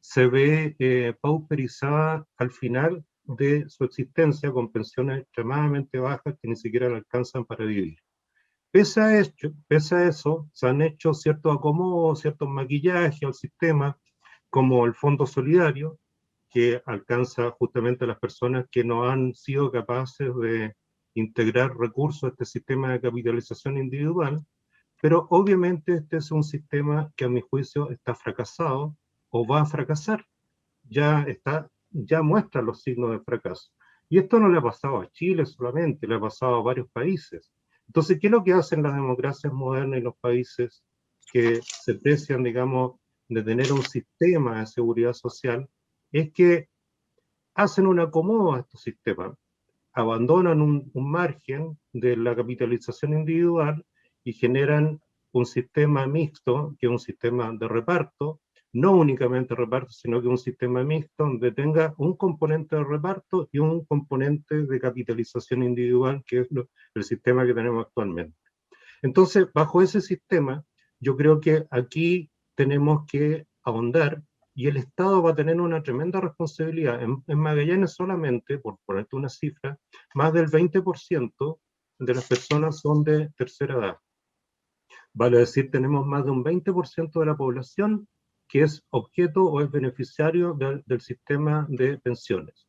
se ve pauperizada al final de su existencia con pensiones extremadamente bajas que ni siquiera le alcanzan para vivir. Pese a eso, se han hecho ciertos acomodos, ciertos maquillajes al sistema, como el Fondo Solidario, que alcanza justamente a las personas que no han sido capaces de integrar recursos a este sistema de capitalización individual, pero obviamente este es un sistema que a mi juicio está fracasado o va a fracasar. Ya muestra los signos de fracaso. Y esto no le ha pasado a Chile solamente, le ha pasado a varios países. Entonces, ¿qué es lo que hacen las democracias modernas y los países que se precian, digamos, de tener un sistema de seguridad social? Es que hacen un acomodo a estos sistemas. abandonan un margen de la capitalización individual y generan un sistema mixto, que es un sistema de reparto, no únicamente reparto, sino que un sistema mixto donde tenga un componente de reparto y un componente de capitalización individual, que es el sistema que tenemos actualmente. Entonces, bajo ese sistema, yo creo que aquí tenemos que ahondar y el Estado va a tener una tremenda responsabilidad. En Magallanes solamente, por ponerte una cifra, más del 20% de las personas son de tercera edad. Vale decir, tenemos más de un 20% de la población que es objeto o es beneficiario del sistema de pensiones,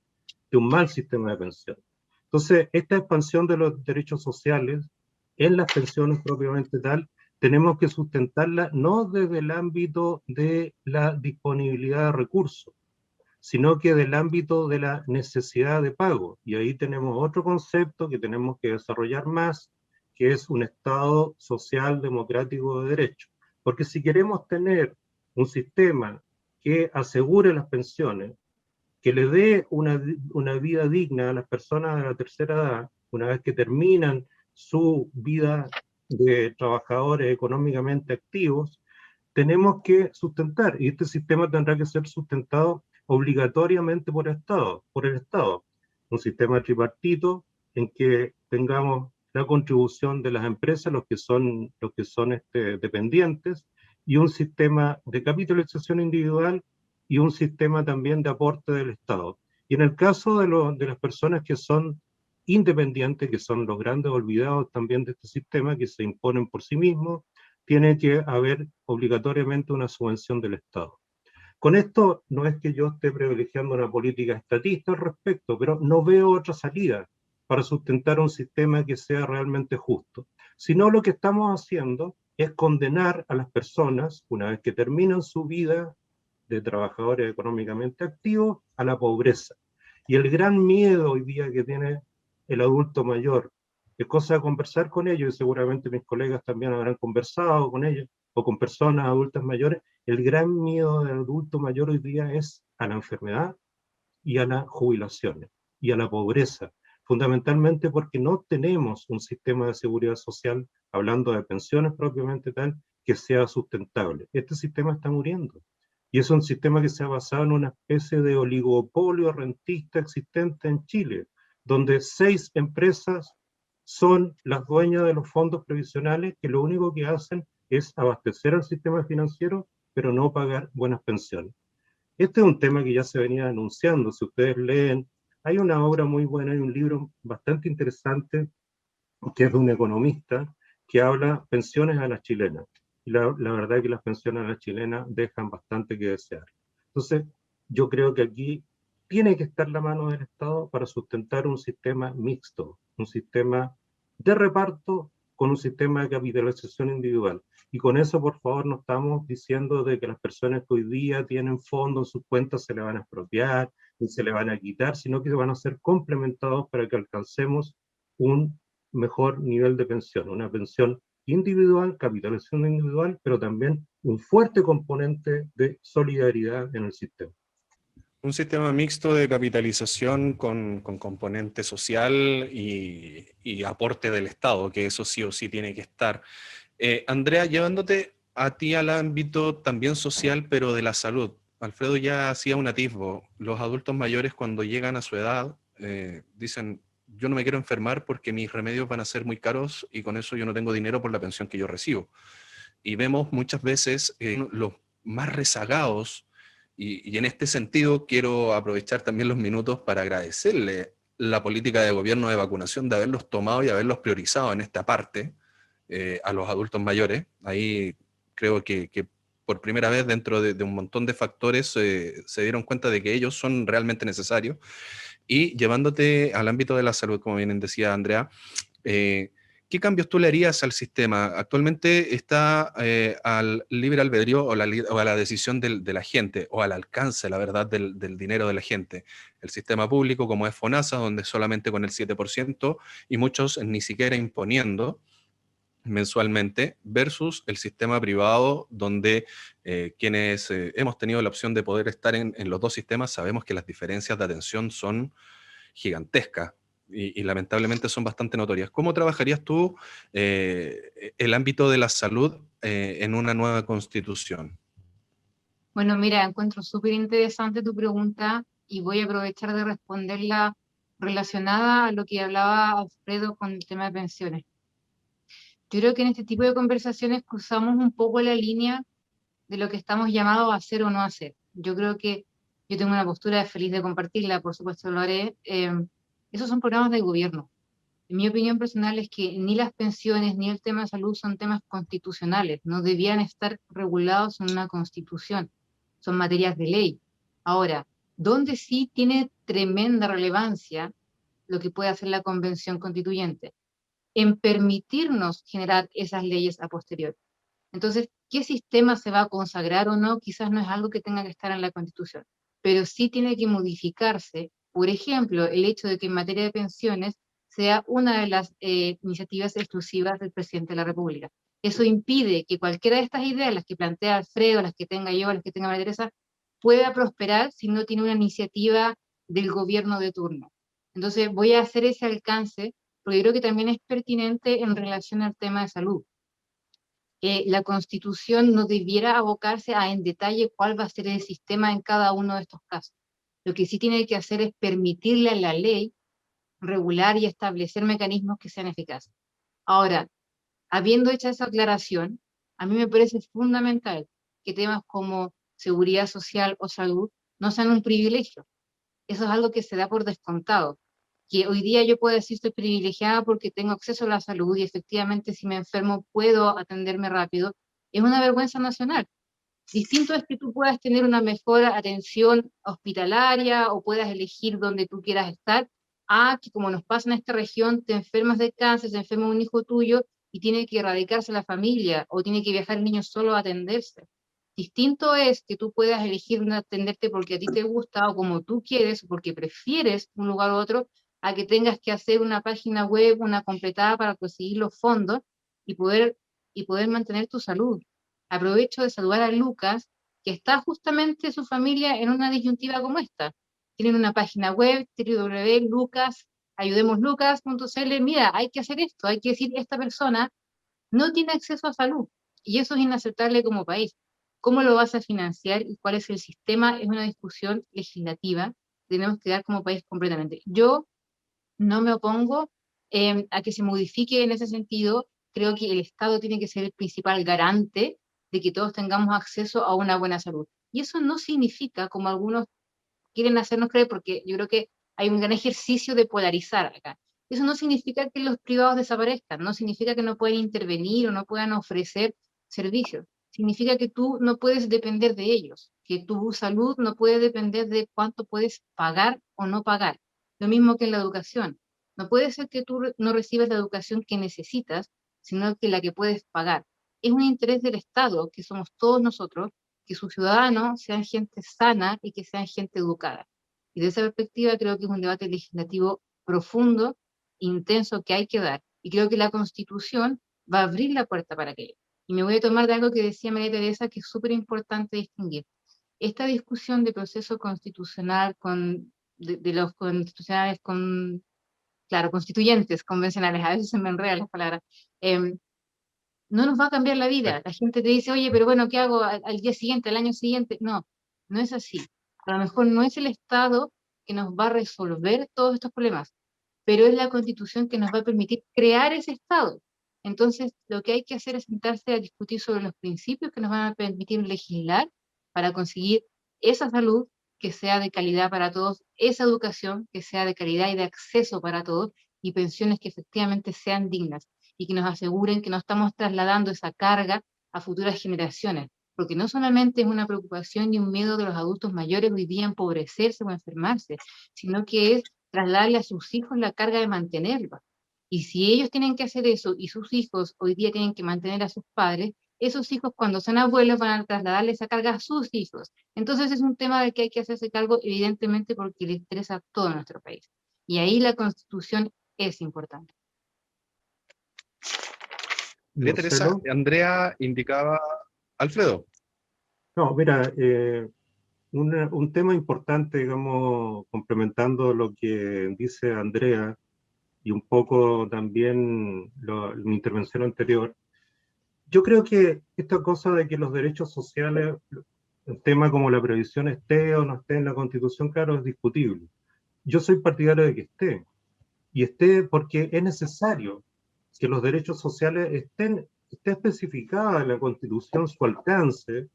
de un mal sistema de pensiones. Entonces, esta expansión de los derechos sociales en las pensiones propiamente tal, tenemos que sustentarla no desde el ámbito de la disponibilidad de recursos, sino que del ámbito de la necesidad de pago. Y ahí tenemos otro concepto que tenemos que desarrollar más, que es un Estado social democrático de derecho. Porque si queremos tener un sistema que asegure las pensiones, que le dé una vida digna a las personas de la tercera edad, una vez que terminan su vida de trabajadores económicamente activos, tenemos que sustentar, y este sistema tendrá que ser sustentado obligatoriamente por el Estado. Un sistema tripartito en que tengamos la contribución de las empresas, los que son dependientes, y un sistema de capitalización individual y un sistema también de aporte del Estado. Y en el caso de las personas que son independientes, que son los grandes olvidados también de este sistema, que se imponen por sí mismos, tiene que haber obligatoriamente una subvención del Estado. Con esto no es que yo esté privilegiando una política estatista al respecto, pero no veo otra salida para sustentar un sistema que sea realmente justo. Sino lo que estamos haciendo es condenar a las personas, una vez que terminan su vida de trabajadores económicamente activos, a la pobreza. Y el gran miedo hoy día que tiene el adulto mayor, es cosa de conversar con ellos, y seguramente mis colegas también habrán conversado con ellos, o con personas adultas mayores, el gran miedo del adulto mayor hoy día es a la enfermedad y a las jubilaciones, y a la pobreza, fundamentalmente porque no tenemos un sistema de seguridad social, hablando de pensiones propiamente tal, que sea sustentable. Este sistema está muriendo. Y es un sistema que se ha basado en una especie de oligopolio rentista existente en Chile, donde 6 empresas son las dueñas de los fondos previsionales que lo único que hacen es abastecer al sistema financiero, pero no pagar buenas pensiones. Este es un tema que ya se venía anunciando. Si ustedes leen, hay una obra muy buena, hay un libro bastante interesante que es de un economista que habla pensiones a las chilenas. Y la verdad es que las pensiones a las chilenas dejan bastante que desear. Entonces, yo creo que aquí tiene que estar la mano del Estado para sustentar un sistema mixto, un sistema de reparto con un sistema de capitalización individual. Y con eso, por favor, no estamos diciendo de que las personas que hoy día tienen fondos en sus cuentas se le van a expropiar y se le van a quitar, sino que van a ser complementados para que alcancemos un mejor nivel de pensión, una pensión individual, capitalización individual, pero también un fuerte componente de solidaridad en el sistema. Un sistema mixto de capitalización con componente social y aporte del Estado, que eso sí o sí tiene que estar. Andrea, llevándote a ti al ámbito también social, pero de la salud. Alfredo ya hacía un atisbo. Los adultos mayores cuando llegan a su edad dicen, yo no me quiero enfermar porque mis remedios van a ser muy caros y con eso yo no tengo dinero por la pensión que yo recibo. Y vemos muchas veces los más rezagados. Y en este sentido quiero aprovechar también los minutos para agradecerle la política de gobierno de vacunación, de haberlos tomado y haberlos priorizado en esta parte a los adultos mayores. Ahí creo que por primera vez dentro de un montón de factores se dieron cuenta de que ellos son realmente necesarios. Y llevándote al ámbito de la salud, como bien decía Andrea, ¿qué cambios tú le harías al sistema? Actualmente está al libre albedrío o a la decisión de la gente, o al alcance, la verdad, del dinero de la gente. El sistema público, como es FONASA, donde solamente con el 7%, y muchos ni siquiera imponiendo mensualmente, versus el sistema privado, donde quienes hemos tenido la opción de poder estar en los dos sistemas, sabemos que las diferencias de atención son gigantescas. y lamentablemente son bastante notorias. ¿Cómo trabajarías tú el ámbito de la salud en una nueva constitución? Bueno, mira, encuentro súper interesante tu pregunta y voy a aprovechar de responderla relacionada a lo que hablaba Alfredo con el tema de pensiones. Yo creo que en este tipo de conversaciones cruzamos un poco la línea de lo que estamos llamados a hacer o no hacer. Yo creo que yo tengo una postura feliz de compartirla, por supuesto lo haré. Esos son programas del gobierno. En mi opinión personal es que ni las pensiones ni el tema de salud son temas constitucionales, no debían estar regulados en una constitución, son materias de ley. Ahora, donde sí tiene tremenda relevancia lo que puede hacer la convención constituyente, en permitirnos generar esas leyes a posteriori. Entonces, ¿qué sistema se va a consagrar o no? Quizás no es algo que tenga que estar en la Constitución, pero sí tiene que modificarse, por ejemplo, el hecho de que en materia de pensiones sea una de las iniciativas exclusivas del presidente de la República. Eso impide que cualquiera de estas ideas, las que plantea Alfredo, las que tenga yo, las que tenga María Teresa, pueda prosperar si no tiene una iniciativa del gobierno de turno. Entonces, voy a hacer ese alcance, porque creo que también es pertinente en relación al tema de salud. La Constitución no debiera abocarse a en detalle cuál va a ser el sistema en cada uno de estos casos. Lo que sí tiene que hacer es permitirle a la ley regular y establecer mecanismos que sean eficaces. Ahora, habiendo hecho esa aclaración, a mí me parece fundamental que temas como seguridad social o salud no sean un privilegio. Eso es algo que se da por descontado. Que hoy día yo puedo decir estoy privilegiada porque tengo acceso a la salud y efectivamente si me enfermo puedo atenderme rápido, es una vergüenza nacional. Distinto es que tú puedas tener una mejor atención hospitalaria o puedas elegir donde tú quieras estar, a que como nos pasa en esta región, te enfermas de cáncer, se enferma un hijo tuyo y tiene que erradicarse la familia o tiene que viajar el niño solo a atenderse. Distinto es que tú puedas elegir atenderte porque a ti te gusta o como tú quieres o porque prefieres un lugar u otro, a que tengas que hacer una página web, una completada para conseguir los fondos y poder mantener tu salud. Aprovecho de saludar a Lucas, que está justamente su familia en una disyuntiva como esta. Tienen una página web, www.lucasayudemoslucas.cl. Mira, hay que hacer esto, hay que decir, esta persona no tiene acceso a salud, y eso es inaceptable como país. ¿Cómo lo vas a financiar y cuál es el sistema? Es una discusión legislativa, tenemos que dar como país completamente. Yo no me opongo a que se modifique en ese sentido. Creo que el Estado tiene que ser el principal garante de que todos tengamos acceso a una buena salud. Y eso no significa, como algunos quieren hacernos creer, porque yo creo que hay un gran ejercicio de polarizar acá. Eso no significa que los privados desaparezcan, no significa que no pueden intervenir o no puedan ofrecer servicios. Significa que tú no puedes depender de ellos, que tu salud no puede depender de cuánto puedes pagar o no pagar. Lo mismo que en la educación. No puede ser que tú no recibas la educación que necesitas, sino que la que puedes pagar. Es un interés del Estado, que somos todos nosotros, que sus ciudadanos sean gente sana y que sean gente educada. Y de esa perspectiva creo que es un debate legislativo profundo, intenso, que hay que dar. Y creo que la Constitución va a abrir la puerta para aquello. Y me voy a tomar de algo que decía María Teresa, que es súper importante distinguir. Esta discusión de proceso constitucional de los constitucionales con, claro, constituyentes, convencionales, a veces se me enredan las palabras, no nos va a cambiar la vida. La gente te dice, oye, pero bueno, ¿qué hago al día siguiente, al año siguiente? No, no es así. A lo mejor no es el Estado que nos va a resolver todos estos problemas, pero es la Constitución que nos va a permitir crear ese Estado. Entonces, lo que hay que hacer es sentarse a discutir sobre los principios que nos van a permitir legislar para conseguir esa salud que sea de calidad para todos, esa educación que sea de calidad y de acceso para todos, y pensiones que efectivamente sean dignas y que nos aseguren que no estamos trasladando esa carga a futuras generaciones, porque no solamente es una preocupación y un miedo de los adultos mayores hoy día empobrecerse o enfermarse, sino que es trasladarle a sus hijos la carga de mantenerlos. Y si ellos tienen que hacer eso y sus hijos hoy día tienen que mantener a sus padres, esos hijos cuando sean abuelos van a trasladarle esa carga a sus hijos. Entonces es un tema del que hay que hacerse cargo evidentemente porque le interesa a todo nuestro país. Y ahí la Constitución es importante. María Teresa, Andrea indicaba, Alfredo. No, mira, un tema importante, digamos, complementando lo que dice Andrea, y un poco también mi intervención anterior, yo creo que esta cosa de que los derechos sociales, el tema como la previsión esté o no esté en la Constitución, claro, es discutible. Yo soy partidario de que esté, y esté porque es necesario que los derechos sociales esté especificada en la Constitución su alcance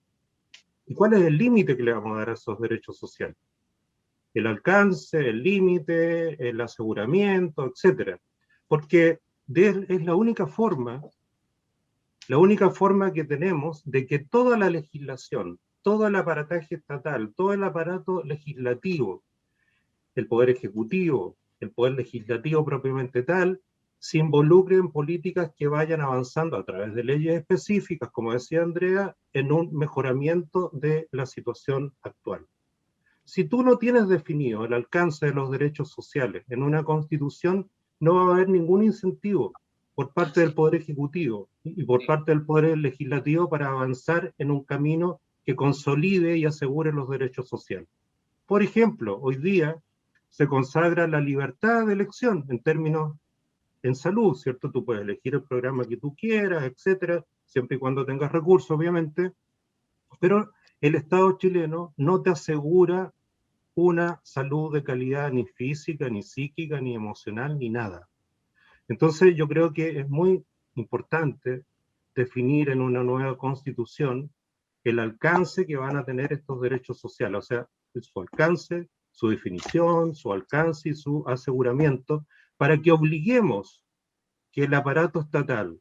y cuál es el límite que le vamos a dar a esos derechos sociales. El alcance, el límite, el aseguramiento, etcétera. Porque es la única forma que tenemos de que toda la legislación, todo el aparataje estatal, todo el aparato legislativo, el poder ejecutivo, el poder legislativo propiamente tal, se involucre en políticas que vayan avanzando a través de leyes específicas, como decía Andrea, en un mejoramiento de la situación actual. Si tú no tienes definido el alcance de los derechos sociales en una constitución, no va a haber ningún incentivo por parte del Poder Ejecutivo y por parte del Poder Legislativo para avanzar en un camino que consolide y asegure los derechos sociales. Por ejemplo, hoy día se consagra la libertad de elección en términos en salud, ¿cierto? Tú puedes elegir el programa que tú quieras, etcétera, siempre y cuando tengas recursos, obviamente, pero el Estado chileno no te asegura una salud de calidad ni física, ni psíquica, ni emocional, ni nada. Entonces yo creo que es muy importante definir en una nueva constitución el alcance que van a tener estos derechos sociales, o sea, su alcance, su definición, su alcance y su aseguramiento, para que obliguemos que el aparato estatal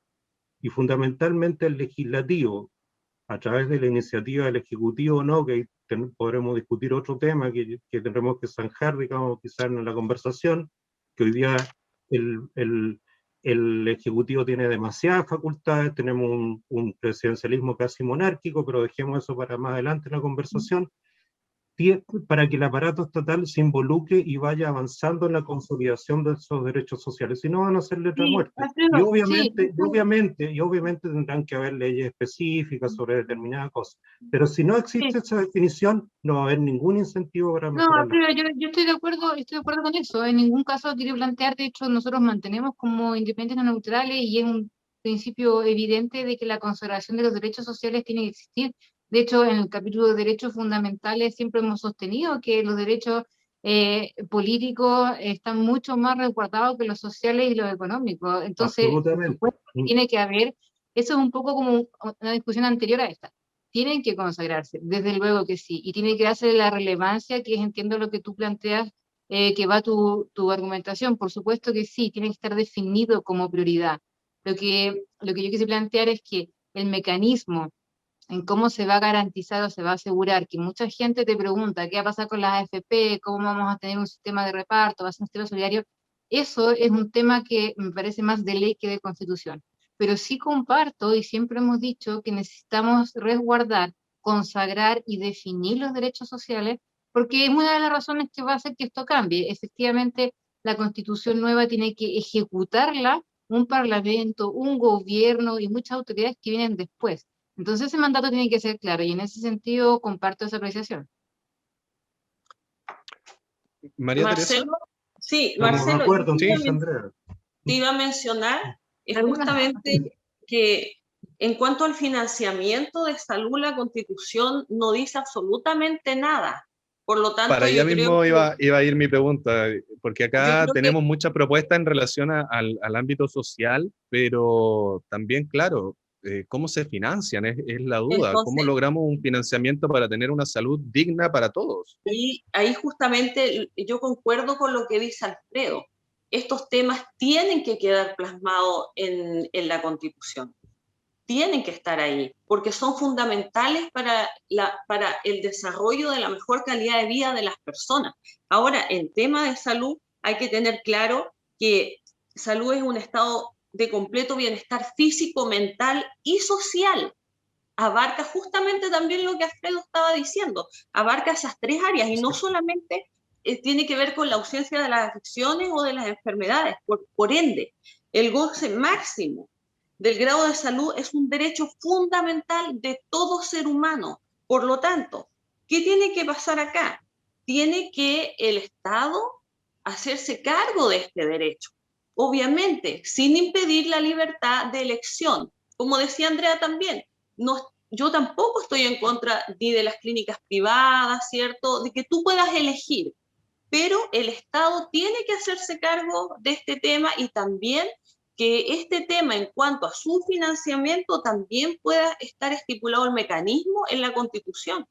y fundamentalmente el legislativo, a través de la iniciativa del Ejecutivo o no, que podremos discutir otro tema que tendremos que zanjar, digamos, quizás en la conversación, que hoy día el Ejecutivo tiene demasiadas facultades, tenemos un presidencialismo casi monárquico, pero dejemos eso para más adelante en la conversación, para que el aparato estatal se involucre y vaya avanzando en la consolidación de esos derechos sociales, si no van a ser letra muerta. Y obviamente tendrán que haber leyes específicas sobre determinadas cosas, pero si no existe esa definición, no va a haber ningún incentivo para mejorar. No, pero yo estoy de acuerdo con eso. En ningún caso quiero plantear, de hecho, nosotros mantenemos como independientes no neutrales y es un principio evidente de que la consagración de los derechos sociales tiene que existir. De hecho, en el capítulo de derechos fundamentales siempre hemos sostenido que los derechos políticos están mucho más resguardados que los sociales y los económicos. Entonces, por supuesto, tiene que haber, eso es un poco como una discusión anterior a esta. Tienen que consagrarse, desde luego que sí, y tiene que darse la relevancia que es, entiendo lo que tú planteas, que va tu argumentación, por supuesto que sí, tiene que estar definido como prioridad. Lo que yo quise plantear es que el mecanismo en cómo se va a garantizar o se va a asegurar, que mucha gente te pregunta qué va a pasar con las AFP, cómo vamos a tener un sistema de reparto, va a ser un sistema solidario, eso es un tema que me parece más de ley que de constitución. Pero sí comparto y siempre hemos dicho que necesitamos resguardar, consagrar y definir los derechos sociales, porque es una de las razones que va a hacer que esto cambie. Efectivamente, la constitución nueva tiene que ejecutarla un parlamento, un gobierno y muchas autoridades que vienen después. Entonces ese mandato tiene que ser claro y en ese sentido comparto esa apreciación. María Marcelo, Teresa. sí, Estamos Marcelo, de acuerdo, sí, Andrea. te iba a mencionar justamente que en cuanto al financiamiento de salud, la Constitución no dice absolutamente nada. Por lo tanto, para allá mismo iba a ir mi pregunta, porque acá tenemos mucha propuesta en relación al ámbito social, pero también, claro, ¿cómo se financian? Es la duda. Entonces, ¿cómo logramos un financiamiento para tener una salud digna para todos? Y ahí justamente yo concuerdo con lo que dice Alfredo. Estos temas tienen que quedar plasmados en la Constitución. Tienen que estar ahí, porque son fundamentales para el desarrollo de la mejor calidad de vida de las personas. Ahora, en tema de salud, hay que tener claro que salud es un estado de completo bienestar físico, mental y social. Abarca justamente también lo que Alfredo estaba diciendo, abarca esas tres áreas y no solamente tiene que ver con la ausencia de las afecciones o de las enfermedades. Por ende, el goce máximo del grado de salud es un derecho fundamental de todo ser humano. Por lo tanto, ¿qué tiene que pasar acá? Tiene que el Estado hacerse cargo de este derecho, obviamente, sin impedir la libertad de elección. Como decía Andrea también, yo tampoco estoy en contra ni de las clínicas privadas, ¿cierto? De que tú puedas elegir, pero el Estado tiene que hacerse cargo de este tema y también que este tema en cuanto a su financiamiento también pueda estar estipulado el mecanismo en la Constitución.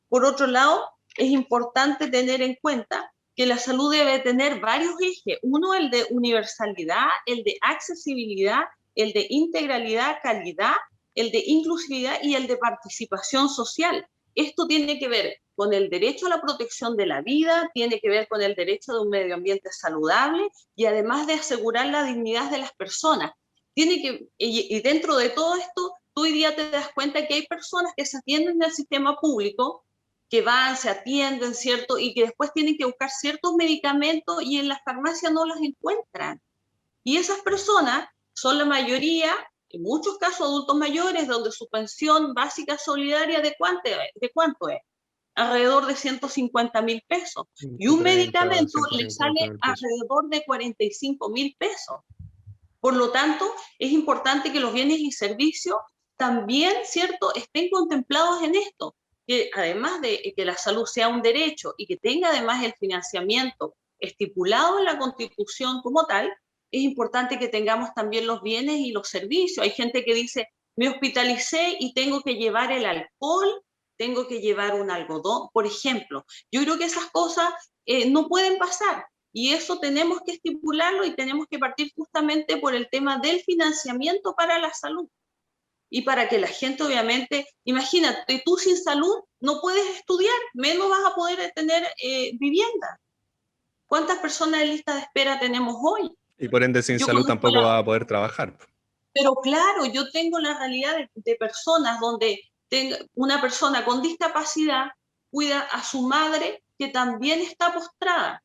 Por otro lado, es importante tener en cuenta que la salud debe tener varios ejes. Uno, el de universalidad, el de accesibilidad, el de integralidad, calidad, el de inclusividad y el de participación social. Esto tiene que ver con el derecho a la protección de la vida, tiene que ver con el derecho de un medio ambiente saludable y además de asegurar la dignidad de las personas. Y dentro de todo esto, tú hoy día te das cuenta que hay personas que se atienden en el sistema público, que van, se atienden, ¿cierto? Y que después tienen que buscar ciertos medicamentos y en las farmacias no los encuentran. Y esas personas son la mayoría, en muchos casos adultos mayores, donde su pensión básica solidaria ¿de cuánto es? Alrededor de 150.000 pesos. Y un medicamento le sale alrededor de 45.000 pesos. Por lo tanto, es importante que los bienes y servicios también, ¿cierto?, estén contemplados en esto, que además de que la salud sea un derecho y que tenga además el financiamiento estipulado en la Constitución como tal, es importante que tengamos también los bienes y los servicios. Hay gente que dice, me hospitalicé y tengo que llevar el alcohol, tengo que llevar un algodón, por ejemplo. Yo creo que esas cosas no pueden pasar. Y eso tenemos que estipularlo y tenemos que partir justamente por el tema del financiamiento para la salud. Y para que la gente, obviamente, imagínate, tú sin salud no puedes estudiar, menos vas a poder tener vivienda. ¿Cuántas personas en lista de espera tenemos hoy? Y por ende, sin salud tampoco vas a poder trabajar. Pero claro, yo tengo la realidad de personas donde una persona con discapacidad cuida a su madre que también está postrada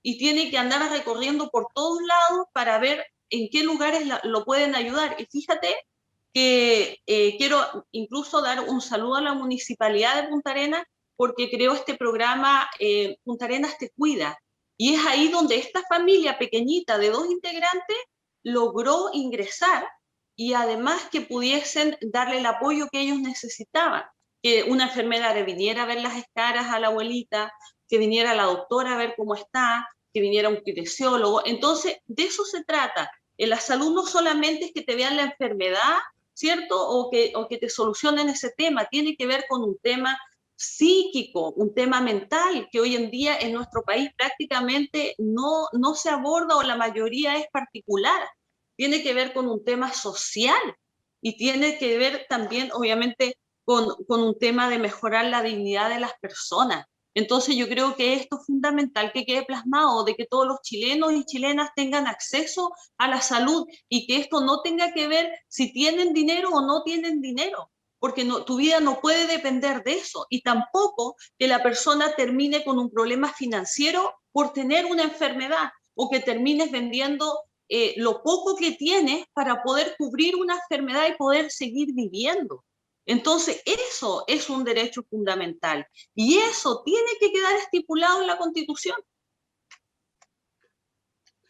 y tiene que andar recorriendo por todos lados para ver en qué lugares lo pueden ayudar. Y fíjate que quiero incluso dar un saludo a la Municipalidad de Punta Arenas porque creó este programa Punta Arenas Te Cuida. Y es ahí donde esta familia pequeñita de 2 integrantes logró ingresar y además que pudiesen darle el apoyo que ellos necesitaban. Que una enfermera le viniera a ver las caras a la abuelita, que viniera la doctora a ver cómo está, que viniera un kinesiólogo. Entonces, de eso se trata. En la salud no solamente es que te vean la enfermedad, ¿cierto? O que te solucionen ese tema. Tiene que ver con un tema psíquico, un tema mental, que hoy en día en nuestro país prácticamente no se aborda o la mayoría es particular. Tiene que ver con un tema social y tiene que ver también, obviamente, con un tema de mejorar la dignidad de las personas. Entonces yo creo que esto es fundamental que quede plasmado, de que todos los chilenos y chilenas tengan acceso a la salud y que esto no tenga que ver si tienen dinero o no tienen dinero, porque tu vida no puede depender de eso y tampoco que la persona termine con un problema financiero por tener una enfermedad o que termines vendiendo lo poco que tienes para poder cubrir una enfermedad y poder seguir viviendo. Entonces, eso es un derecho fundamental y eso tiene que quedar estipulado en la Constitución.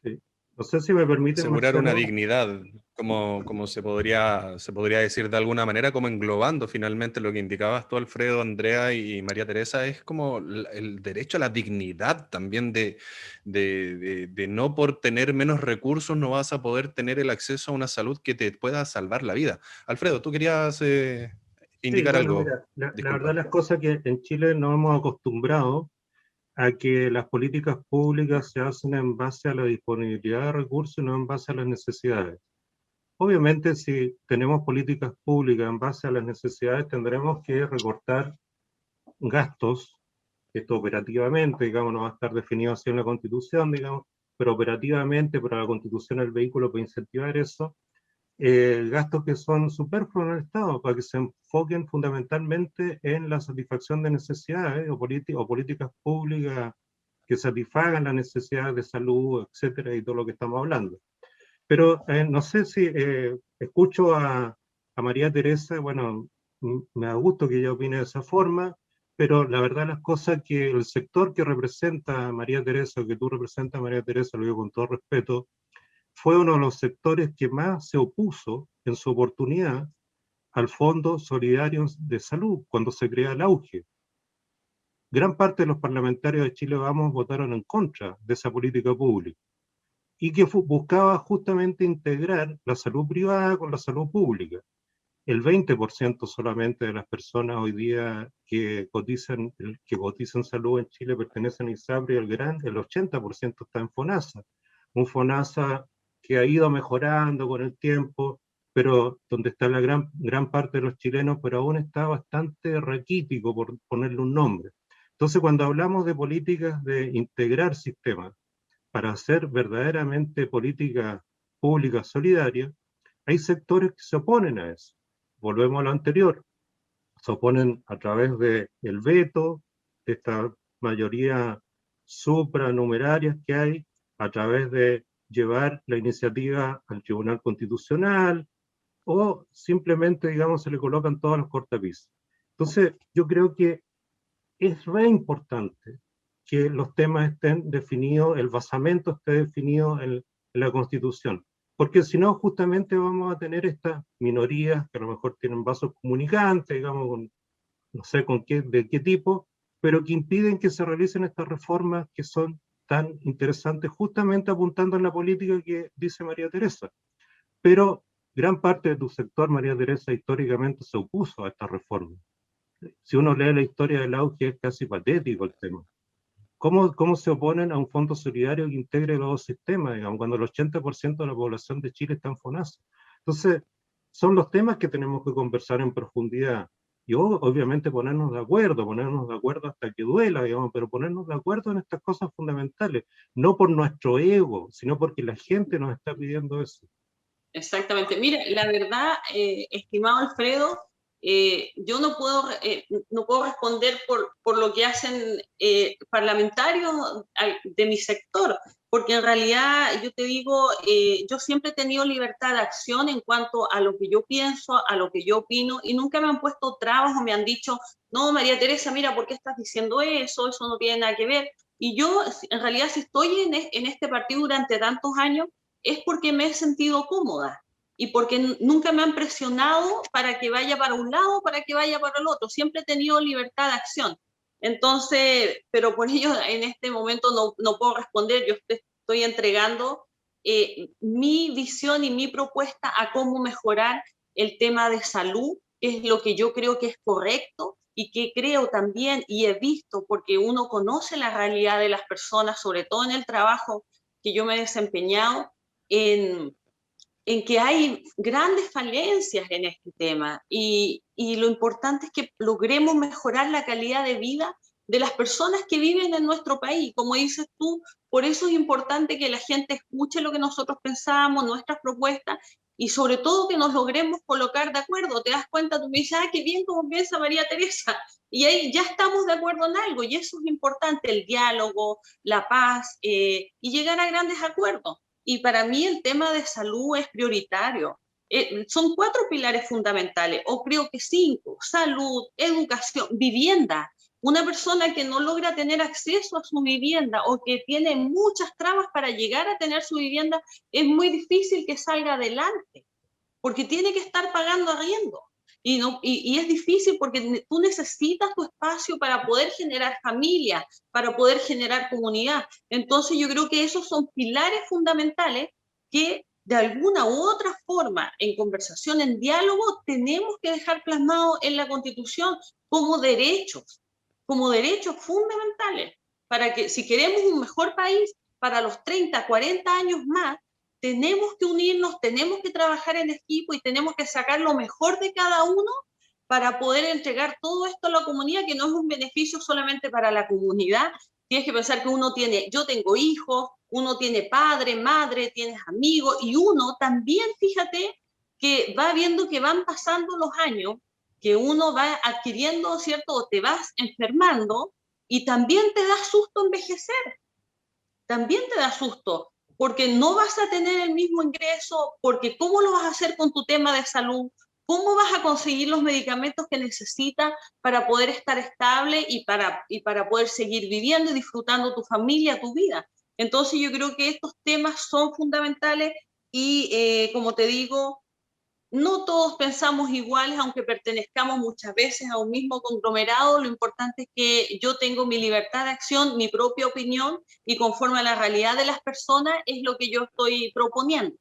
Sí. No sé si me permiten, asegurar Marcelo, una dignidad, como se podría decir de alguna manera, como englobando finalmente lo que indicabas tú, Alfredo, Andrea y María Teresa, es como el derecho a la dignidad también de no por tener menos recursos no vas a poder tener el acceso a una salud que te pueda salvar la vida. Alfredo, tú querías indicar algo. Mira, la verdad las cosas que en Chile nos hemos acostumbrado a que las políticas públicas se hacen en base a la disponibilidad de recursos y no en base a las necesidades. Obviamente, si tenemos políticas públicas en base a las necesidades, tendremos que recortar gastos, esto operativamente, digamos, no va a estar definido así en la Constitución, digamos, pero operativamente, para la Constitución el vehículo para incentivar eso, gastos que son superfluos en el Estado, para que se enfoquen fundamentalmente en la satisfacción de necesidades o políticas públicas que satisfagan las necesidades de salud, etcétera, y todo lo que estamos hablando. Pero no sé si escucho a María Teresa, bueno, me da gusto que ella opine de esa forma, pero la verdad las cosas que el sector que representa a María Teresa, que tú representas a María Teresa, lo digo con todo respeto, fue uno de los sectores que más se opuso en su oportunidad al Fondo Solidario de Salud, cuando se crea el auge. Gran parte de los parlamentarios de Chile Vamos votaron en contra de esa política pública, y que buscaba justamente integrar la salud privada con la salud pública. El 20% solamente de las personas hoy día que cotizan salud en Chile pertenecen a ISAPRE, y el 80% está en FONASA. Un FONASA que ha ido mejorando con el tiempo, pero donde está la gran parte de los chilenos, pero aún está bastante raquítico, por ponerle un nombre. Entonces, cuando hablamos de políticas de integrar sistemas para hacer verdaderamente política pública solidaria, hay sectores que se oponen a eso. Volvemos a lo anterior, se oponen a través del veto, de esta mayoría supranumeraria que hay, a través de llevar la iniciativa al Tribunal Constitucional, o simplemente, digamos, se le colocan todos los cortapisas. Entonces, yo creo que es re importante que los temas estén definidos, el basamento esté definido en la Constitución, porque si no, justamente vamos a tener estas minorías que a lo mejor tienen vasos comunicantes, digamos, no sé de qué tipo, pero que impiden que se realicen estas reformas que son tan interesantes, justamente apuntando en la política que dice María Teresa. Pero gran parte de tu sector, María Teresa, históricamente se opuso a esta reforma. Si uno lee la historia del auge, es casi patético el tema. ¿Cómo se oponen a un fondo solidario que integre los dos sistemas, digamos, cuando el 80% de la población de Chile está en FONASA? Entonces, son los temas que tenemos que conversar en profundidad. Y obviamente ponernos de acuerdo hasta que duela, digamos, pero ponernos de acuerdo en estas cosas fundamentales, no por nuestro ego, sino porque la gente nos está pidiendo eso. Exactamente. Mira, la verdad, estimado Alfredo, yo no puedo responder por lo que hacen parlamentarios de mi sector, porque en realidad yo te digo, yo siempre he tenido libertad de acción en cuanto a lo que yo pienso, a lo que yo opino, y nunca me han puesto trabas o me han dicho, no, María Teresa, mira, ¿por qué estás diciendo eso? Eso no tiene nada que ver. Y yo, en realidad, si estoy en este partido durante tantos años, es porque me he sentido cómoda y porque nunca me han presionado para que vaya para un lado, para que vaya para el otro. Siempre he tenido libertad de acción. Entonces, pero por ello en este momento no puedo responder. Yo estoy entregando mi visión y mi propuesta a cómo mejorar el tema de salud, que es lo que yo creo que es correcto y que creo también y he visto, porque uno conoce la realidad de las personas, sobre todo en el trabajo que yo me he desempeñado, en que hay grandes falencias en este tema y lo importante es que logremos mejorar la calidad de vida de las personas que viven en nuestro país. Como dices tú, por eso es importante que la gente escuche lo que nosotros pensamos, nuestras propuestas, y sobre todo que nos logremos colocar de acuerdo. Te das cuenta, tú me dices, qué bien como piensa María Teresa, y ahí ya estamos de acuerdo en algo, y eso es importante, el diálogo, la paz, y llegar a grandes acuerdos. Y para mí el tema de salud es prioritario. Son 4 pilares fundamentales, o creo que 5: salud, educación, vivienda. Una persona que no logra tener acceso a su vivienda o que tiene muchas trabas para llegar a tener su vivienda, es muy difícil que salga adelante, porque tiene que estar pagando arriendo. Y es difícil porque tú necesitas tu espacio para poder generar familia, para poder generar comunidad. Entonces yo creo que esos son pilares fundamentales que de alguna u otra forma, en conversación, en diálogo, tenemos que dejar plasmado en la Constitución como derechos fundamentales, para que si queremos un mejor país para los 30, 40 años más, tenemos que unirnos, tenemos que trabajar en equipo y tenemos que sacar lo mejor de cada uno para poder entregar todo esto a la comunidad, que no es un beneficio solamente para la comunidad. Tienes que pensar que yo tengo hijos, uno tiene padre, madre, tienes amigos, y uno también, fíjate, que va viendo que van pasando los años, que uno va adquiriendo, ¿cierto? O te vas enfermando, y también te da susto envejecer. También te da susto, porque no vas a tener el mismo ingreso, porque ¿cómo lo vas a hacer con tu tema de salud? ¿Cómo vas a conseguir los medicamentos que necesitas para poder estar estable y para poder seguir viviendo y disfrutando tu familia, tu vida? Entonces yo creo que estos temas son fundamentales y como te digo, no todos pensamos iguales, aunque pertenezcamos muchas veces a un mismo conglomerado. Lo importante es que yo tengo mi libertad de acción, mi propia opinión, y conforme a la realidad de las personas es lo que yo estoy proponiendo.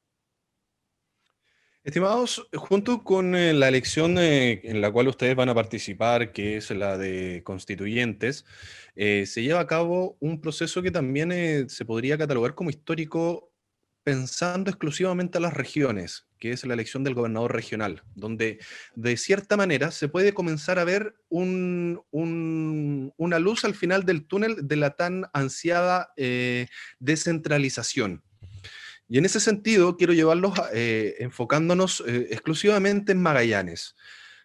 Estimados, junto con la elección en la cual ustedes van a participar, que es la de constituyentes, se lleva a cabo un proceso que también se podría catalogar como histórico, pensando exclusivamente a las regiones, que es la elección del gobernador regional, donde de cierta manera se puede comenzar a ver una luz al final del túnel de la tan ansiada descentralización. Y en ese sentido, quiero llevarlos enfocándonos exclusivamente en Magallanes.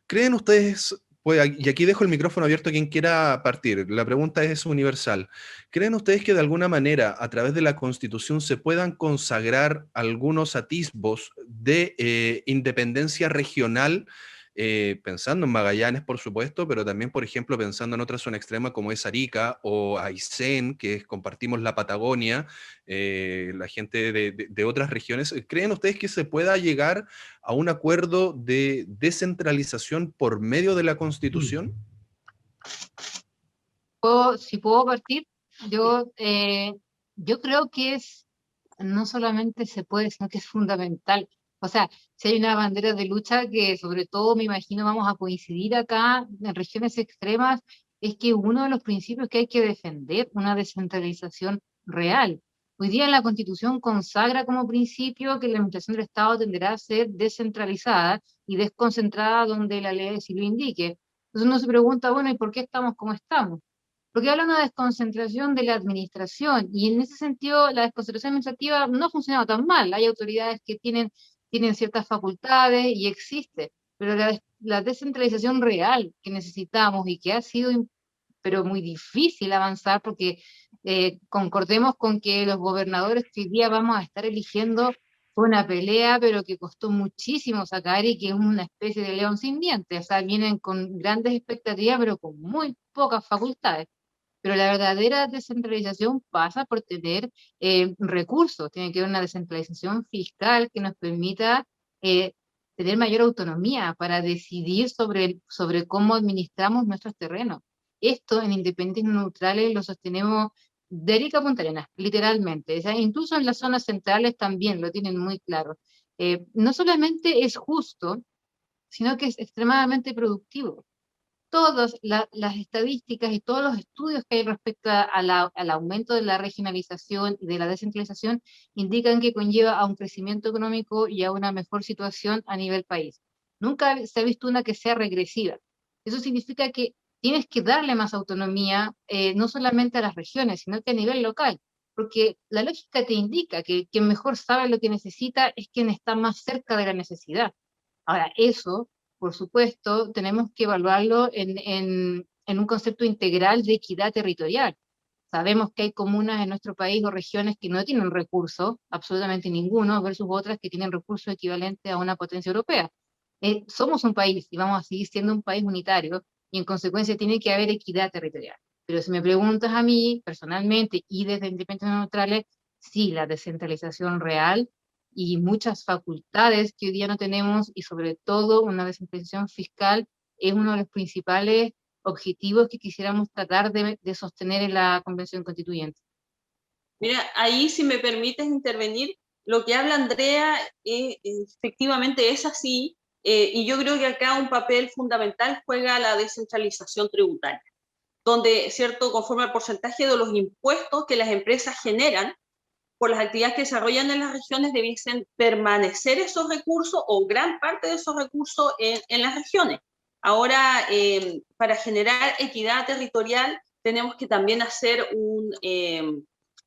¿Creen ustedes, pues, y aquí dejo el micrófono abierto a quien quiera partir, la pregunta es universal, ¿creen ustedes que de alguna manera a través de la Constitución se puedan consagrar algunos atisbos de independencia regional, pensando en Magallanes, por supuesto, pero también, por ejemplo, pensando en otra zona extrema como es Arica o Aysén, compartimos la Patagonia, la gente de otras regiones? ¿Creen ustedes que se pueda llegar a un acuerdo de descentralización por medio de la Constitución? Si puedo partir, yo, yo creo que no solamente se puede, sino que es fundamental. O sea, si hay una bandera de lucha que sobre todo me imagino vamos a coincidir acá en regiones extremas, es que uno de los principios que hay que defender, una descentralización real. Hoy día la Constitución consagra como principio que la administración del Estado tenderá a ser descentralizada y desconcentrada donde la ley sí lo indique. Entonces uno se pregunta, bueno, ¿y por qué estamos como estamos? Porque habla de una desconcentración de la administración y en ese sentido la desconcentración administrativa no ha funcionado tan mal. Hay autoridades que tienen ciertas facultades y existe, pero la descentralización real que necesitamos y que ha sido pero muy difícil avanzar porque concordemos con que los gobernadores que hoy día vamos a estar eligiendo fue una pelea, pero que costó muchísimo sacar y que es una especie de león sin dientes. O sea, vienen con grandes expectativas, pero con muy pocas facultades. Pero la verdadera descentralización pasa por tener recursos, tiene que haber una descentralización fiscal que nos permita eh, tener mayor autonomía para decidir sobre cómo administramos nuestros terrenos. Esto en Independientes Neutrales lo sostenemos de Arica a Punta Arenas, literalmente. O sea, incluso en las zonas centrales también lo tienen muy claro. No solamente es justo, sino que es extremadamente productivo. Todas las estadísticas y todos los estudios que hay respecto al aumento de la regionalización y de la descentralización indican que conlleva a un crecimiento económico y a una mejor situación a nivel país. Nunca se ha visto una que sea regresiva. Eso significa que tienes que darle más autonomía, no solamente a las regiones, sino que a nivel local, porque la lógica te indica que quien mejor sabe lo que necesita es quien está más cerca de la necesidad. Ahora, eso por supuesto, tenemos que evaluarlo en un concepto integral de equidad territorial. Sabemos que hay comunas en nuestro país o regiones que no tienen recursos, absolutamente ninguno, versus otras que tienen recursos equivalentes a una potencia europea. Somos un país y vamos a seguir siendo un país unitario y en consecuencia tiene que haber equidad territorial. Pero si me preguntas a mí, personalmente, y desde Independientes Neutrales, sí, la descentralización real y muchas facultades que hoy día no tenemos y sobre todo una descentralización fiscal es uno de los principales objetivos que quisiéramos tratar de sostener en la Convención Constituyente. Mira, ahí si me permites intervenir, lo que habla Andrea efectivamente es así, y yo creo que acá un papel fundamental juega la descentralización tributaria, donde, ¿cierto?, conforme al porcentaje de los impuestos que las empresas generan por las actividades que desarrollan en las regiones, debiesen permanecer esos recursos o gran parte de esos recursos en las regiones. Ahora, para generar equidad territorial, tenemos que también hacer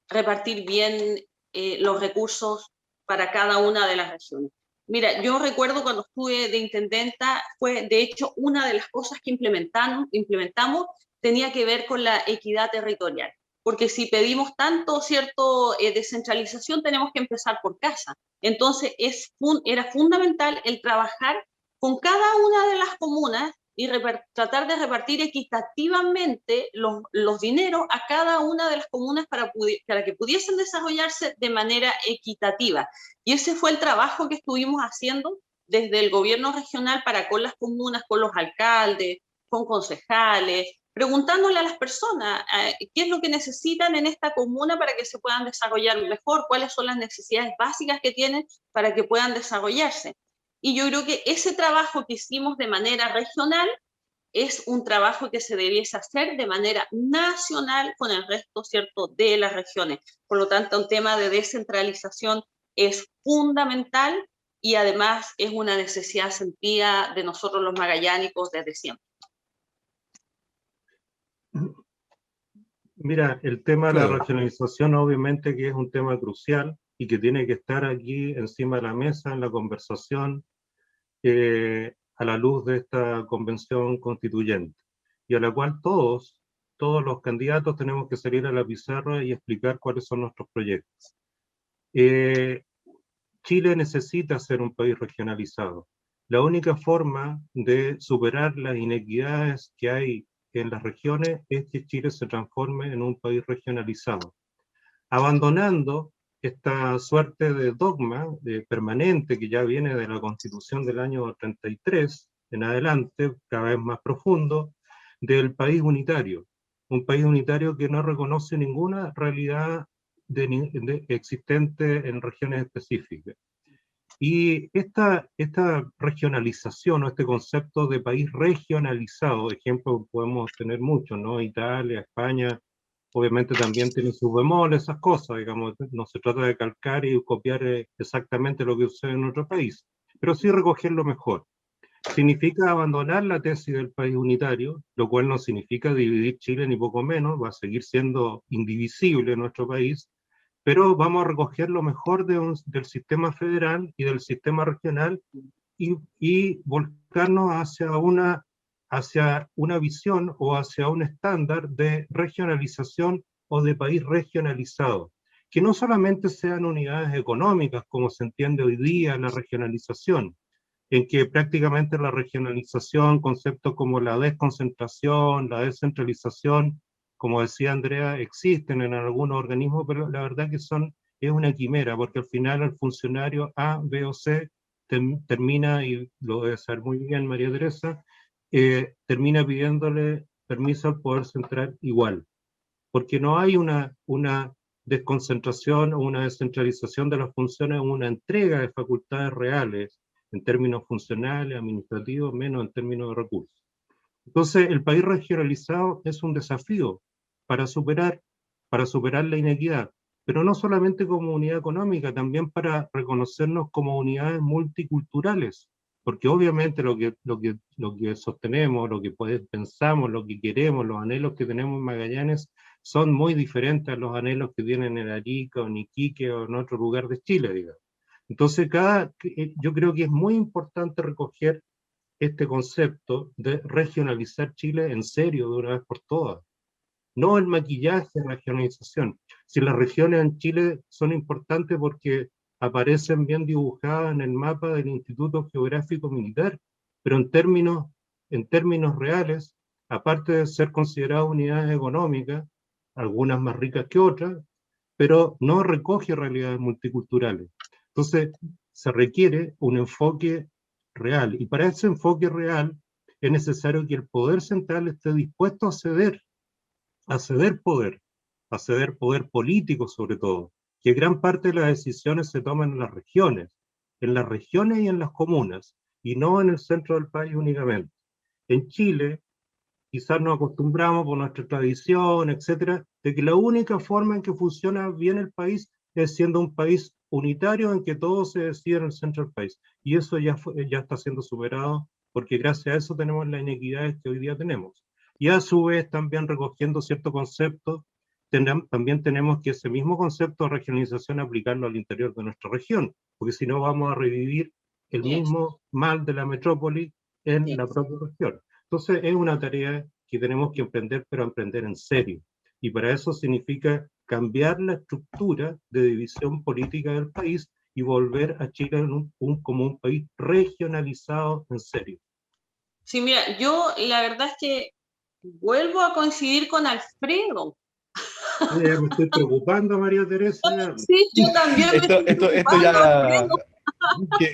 repartir bien los recursos para cada una de las regiones. Mira, yo recuerdo cuando estuve de intendenta, fue de hecho una de las cosas que implementamos tenía que ver con la equidad territorial. Porque si pedimos tanto, cierto, descentralización, tenemos que empezar por casa. Entonces, era fundamental el trabajar con cada una de las comunas y tratar de repartir equitativamente los dineros a cada una de las comunas para que pudiesen desarrollarse de manera equitativa. Y ese fue el trabajo que estuvimos haciendo desde el gobierno regional para con las comunas, con los alcaldes, con concejales, preguntándole a las personas qué es lo que necesitan en esta comuna para que se puedan desarrollar mejor, cuáles son las necesidades básicas que tienen para que puedan desarrollarse. Y yo creo que ese trabajo que hicimos de manera regional es un trabajo que se debiese hacer de manera nacional con el resto, ¿cierto?, de las regiones. Por lo tanto, un tema de descentralización es fundamental y además es una necesidad sentida de nosotros los magallánicos desde siempre. Mira, el tema de la Claro. regionalización obviamente que es un tema crucial y que tiene que estar aquí encima de la mesa en la conversación a la luz de esta convención constituyente y a la cual todos los candidatos tenemos que salir a la pizarra y explicar cuáles son nuestros proyectos. Chile necesita ser un país regionalizado. La única forma de superar las inequidades que hay en las regiones es que Chile se transforme en un país regionalizado, abandonando esta suerte de dogma permanente que ya viene de la Constitución del año 33 en adelante, cada vez más profundo, del país unitario. Un país unitario que no reconoce ninguna realidad existente en regiones específicas. Y esta regionalización o este concepto de país regionalizado, ejemplo podemos tener muchos, ¿no? Italia, España, obviamente también tiene sus bemoles, esas cosas, digamos, no se trata de calcar y copiar exactamente lo que sucede en otro país, pero sí recoger lo mejor. Significa abandonar la tesis del país unitario, lo cual no significa dividir Chile ni poco menos, va a seguir siendo indivisible nuestro país, pero vamos a recoger lo mejor del sistema federal y del sistema regional y volcarnos hacia una visión o hacia un estándar de regionalización o de país regionalizado, que no solamente sean unidades económicas, como se entiende hoy día en la regionalización, en que prácticamente la regionalización, conceptos como la desconcentración, la descentralización, como decía Andrea, existen en algunos organismos, pero la verdad que es una quimera, porque al final el funcionario A, B o C termina, y lo debe saber muy bien María Teresa, termina pidiéndole permiso al Poder Central igual, porque no hay una desconcentración o una descentralización de las funciones, una entrega de facultades reales en términos funcionales, administrativos, menos en términos de recursos. Entonces, el país regionalizado es un desafío para superar la inequidad, pero no solamente como unidad económica, también para reconocernos como unidades multiculturales, porque obviamente lo que sostenemos, lo que pensamos, lo que queremos, los anhelos que tenemos en Magallanes son muy diferentes a los anhelos que tienen en Arica o en Iquique o en otro lugar de Chile, digamos. Entonces, yo creo que es muy importante recoger este concepto de regionalizar Chile en serio de una vez por todas. No el maquillaje de regionalización. Si las regiones en Chile son importantes porque aparecen bien dibujadas en el mapa del Instituto Geográfico Militar, pero en términos reales, aparte de ser consideradas unidades económicas, algunas más ricas que otras, pero no recoge realidades multiculturales. Entonces, se requiere un enfoque real, y para ese enfoque real es necesario que el poder central esté dispuesto a ceder poder político sobre todo, que gran parte de las decisiones se toman en las regiones y en las comunas, y no en el centro del país únicamente. En Chile, quizás nos acostumbramos por nuestra tradición, etcétera, de que la única forma en que funciona bien el país es siendo un país unitario en que todo se decide en el centro del país. Y eso ya está siendo superado, porque gracias a eso tenemos las inequidades que hoy día tenemos. Y a su vez también recogiendo ciertos conceptos, también tenemos que ese mismo concepto de regionalización aplicarlo al interior de nuestra región, porque si no vamos a revivir el mismo mal de la metrópoli en la propia región. Entonces es una tarea que tenemos que emprender, pero emprender en serio. Y para eso significa cambiar la estructura de división política del país y volver a Chile como un país regionalizado en serio. Sí, mira, yo la verdad es que vuelvo a coincidir con Alfredo. Ya me estoy preocupando, María Teresa. Ya. Sí, yo también me estoy Esto preocupando, ya... Alfredo. que-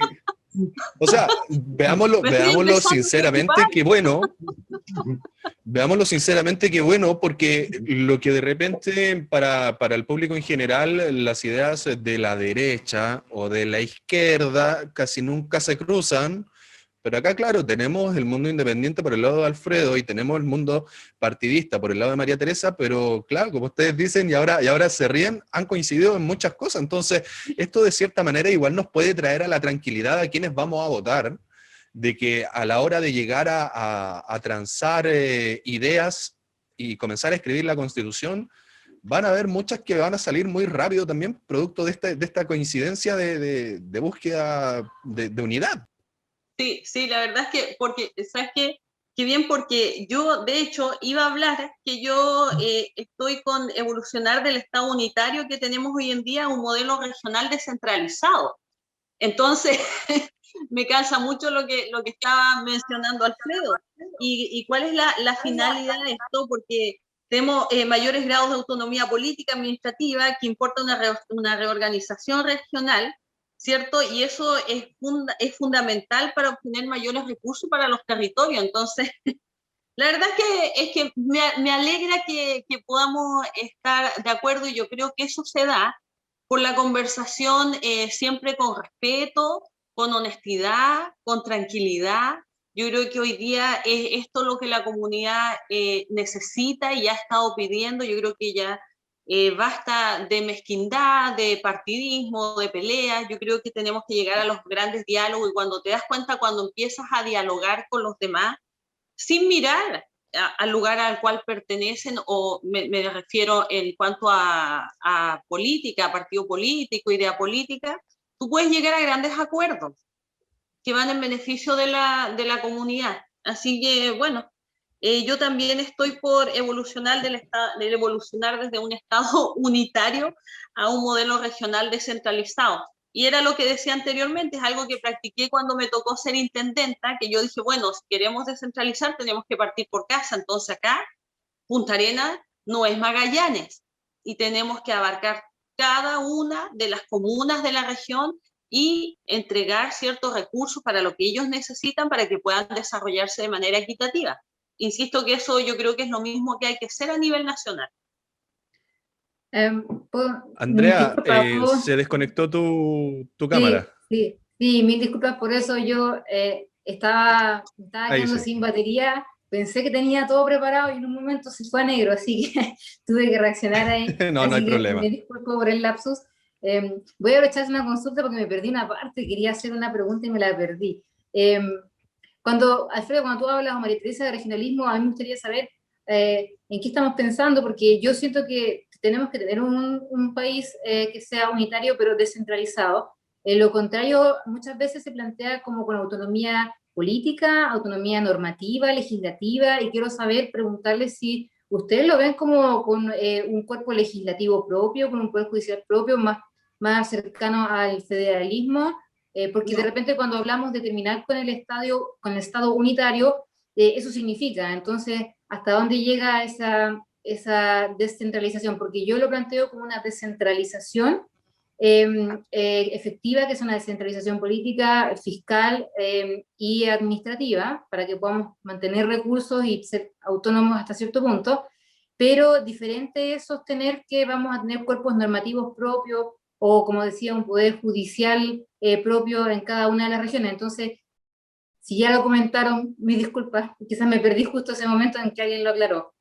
o sea, Me estoy veámoslo empezando a preocupar. sinceramente, que bueno, veámoslo sinceramente, que bueno, porque lo que de repente para el público en general, las ideas de la derecha o de la izquierda casi nunca se cruzan, pero acá, claro, tenemos el mundo independiente por el lado de Alfredo y tenemos el mundo partidista por el lado de María Teresa, pero claro, como ustedes dicen y ahora se ríen, han coincidido en muchas cosas. Entonces, esto de cierta manera igual nos puede traer a la tranquilidad a quienes vamos a votar, de que a la hora de llegar a transar ideas y comenzar a escribir la Constitución, van a haber muchas que van a salir muy rápido también, producto de esta coincidencia de búsqueda de unidad. Sí, sí, la verdad es que, porque, ¿sabes qué? Qué bien, porque yo, de hecho, iba a hablar que yo estoy con evolucionar del Estado unitario que tenemos hoy en día a un modelo regional descentralizado. Entonces, me cansa mucho lo que estaba mencionando Alfredo. ¿Y cuál es la finalidad de esto? Porque tenemos mayores grados de autonomía política, administrativa, que importa una reorganización regional, ¿cierto? Y eso es fundamental para obtener mayores recursos para los territorios. Entonces, la verdad es que me alegra que podamos estar de acuerdo, y yo creo que eso se da por la conversación siempre con respeto, con honestidad, con tranquilidad. Yo creo que hoy día es esto lo que la comunidad necesita y ha estado pidiendo. Yo creo que ya basta de mezquindad, de partidismo, de peleas. Yo creo que tenemos que llegar a los grandes diálogos, y cuando te das cuenta, cuando empiezas a dialogar con los demás, sin mirar al lugar al cual pertenecen, o me refiero en cuanto a política, a partido político, idea política, tú puedes llegar a grandes acuerdos que van en beneficio de la comunidad. Así que, bueno, yo también estoy por evolucionar desde un Estado unitario a un modelo regional descentralizado. Y era lo que decía anteriormente, es algo que practiqué cuando me tocó ser intendenta, que yo dije, bueno, si queremos descentralizar, tenemos que partir por casa. Entonces acá, Punta Arenas no es Magallanes, y tenemos que abarcar cada una de las comunas de la región y entregar ciertos recursos para lo que ellos necesitan para que puedan desarrollarse de manera equitativa. Insisto que eso yo creo que es lo mismo que hay que hacer a nivel nacional. Andrea, Disculpa, se desconectó tu sí, cámara. sí, sí, mil disculpas por eso. Yo estaba Ahí quedando sí. sin batería. Pensé que tenía todo preparado y en un momento se fue a negro, así que tuve que reaccionar ahí. No, no hay Así que problema. me disculpo por el lapsus. Voy a aprovechar una consulta porque me perdí una parte. Quería hacer una pregunta y me la perdí. Alfredo, cuando tú hablas, o María Teresa, de regionalismo, a mí me gustaría saber en qué estamos pensando, porque yo siento que tenemos que tener un país que sea unitario pero descentralizado. Lo contrario, muchas veces se plantea como con autonomía política, autonomía normativa, legislativa, y quiero saber, preguntarles si ustedes lo ven como con un cuerpo legislativo propio, con un poder judicial propio, más cercano al federalismo, porque de No. repente cuando hablamos de terminar con el Estado unitario, eso significa, entonces, ¿hasta dónde llega esa descentralización? Porque yo lo planteo como una descentralización efectiva, que es una descentralización política, fiscal y administrativa, para que podamos mantener recursos y ser autónomos hasta cierto punto, pero diferente es sostener que vamos a tener cuerpos normativos propios o, como decía, un poder judicial propio en cada una de las regiones. Entonces, si ya lo comentaron, mis disculpas, quizás me perdí justo ese momento en que alguien lo aclaró.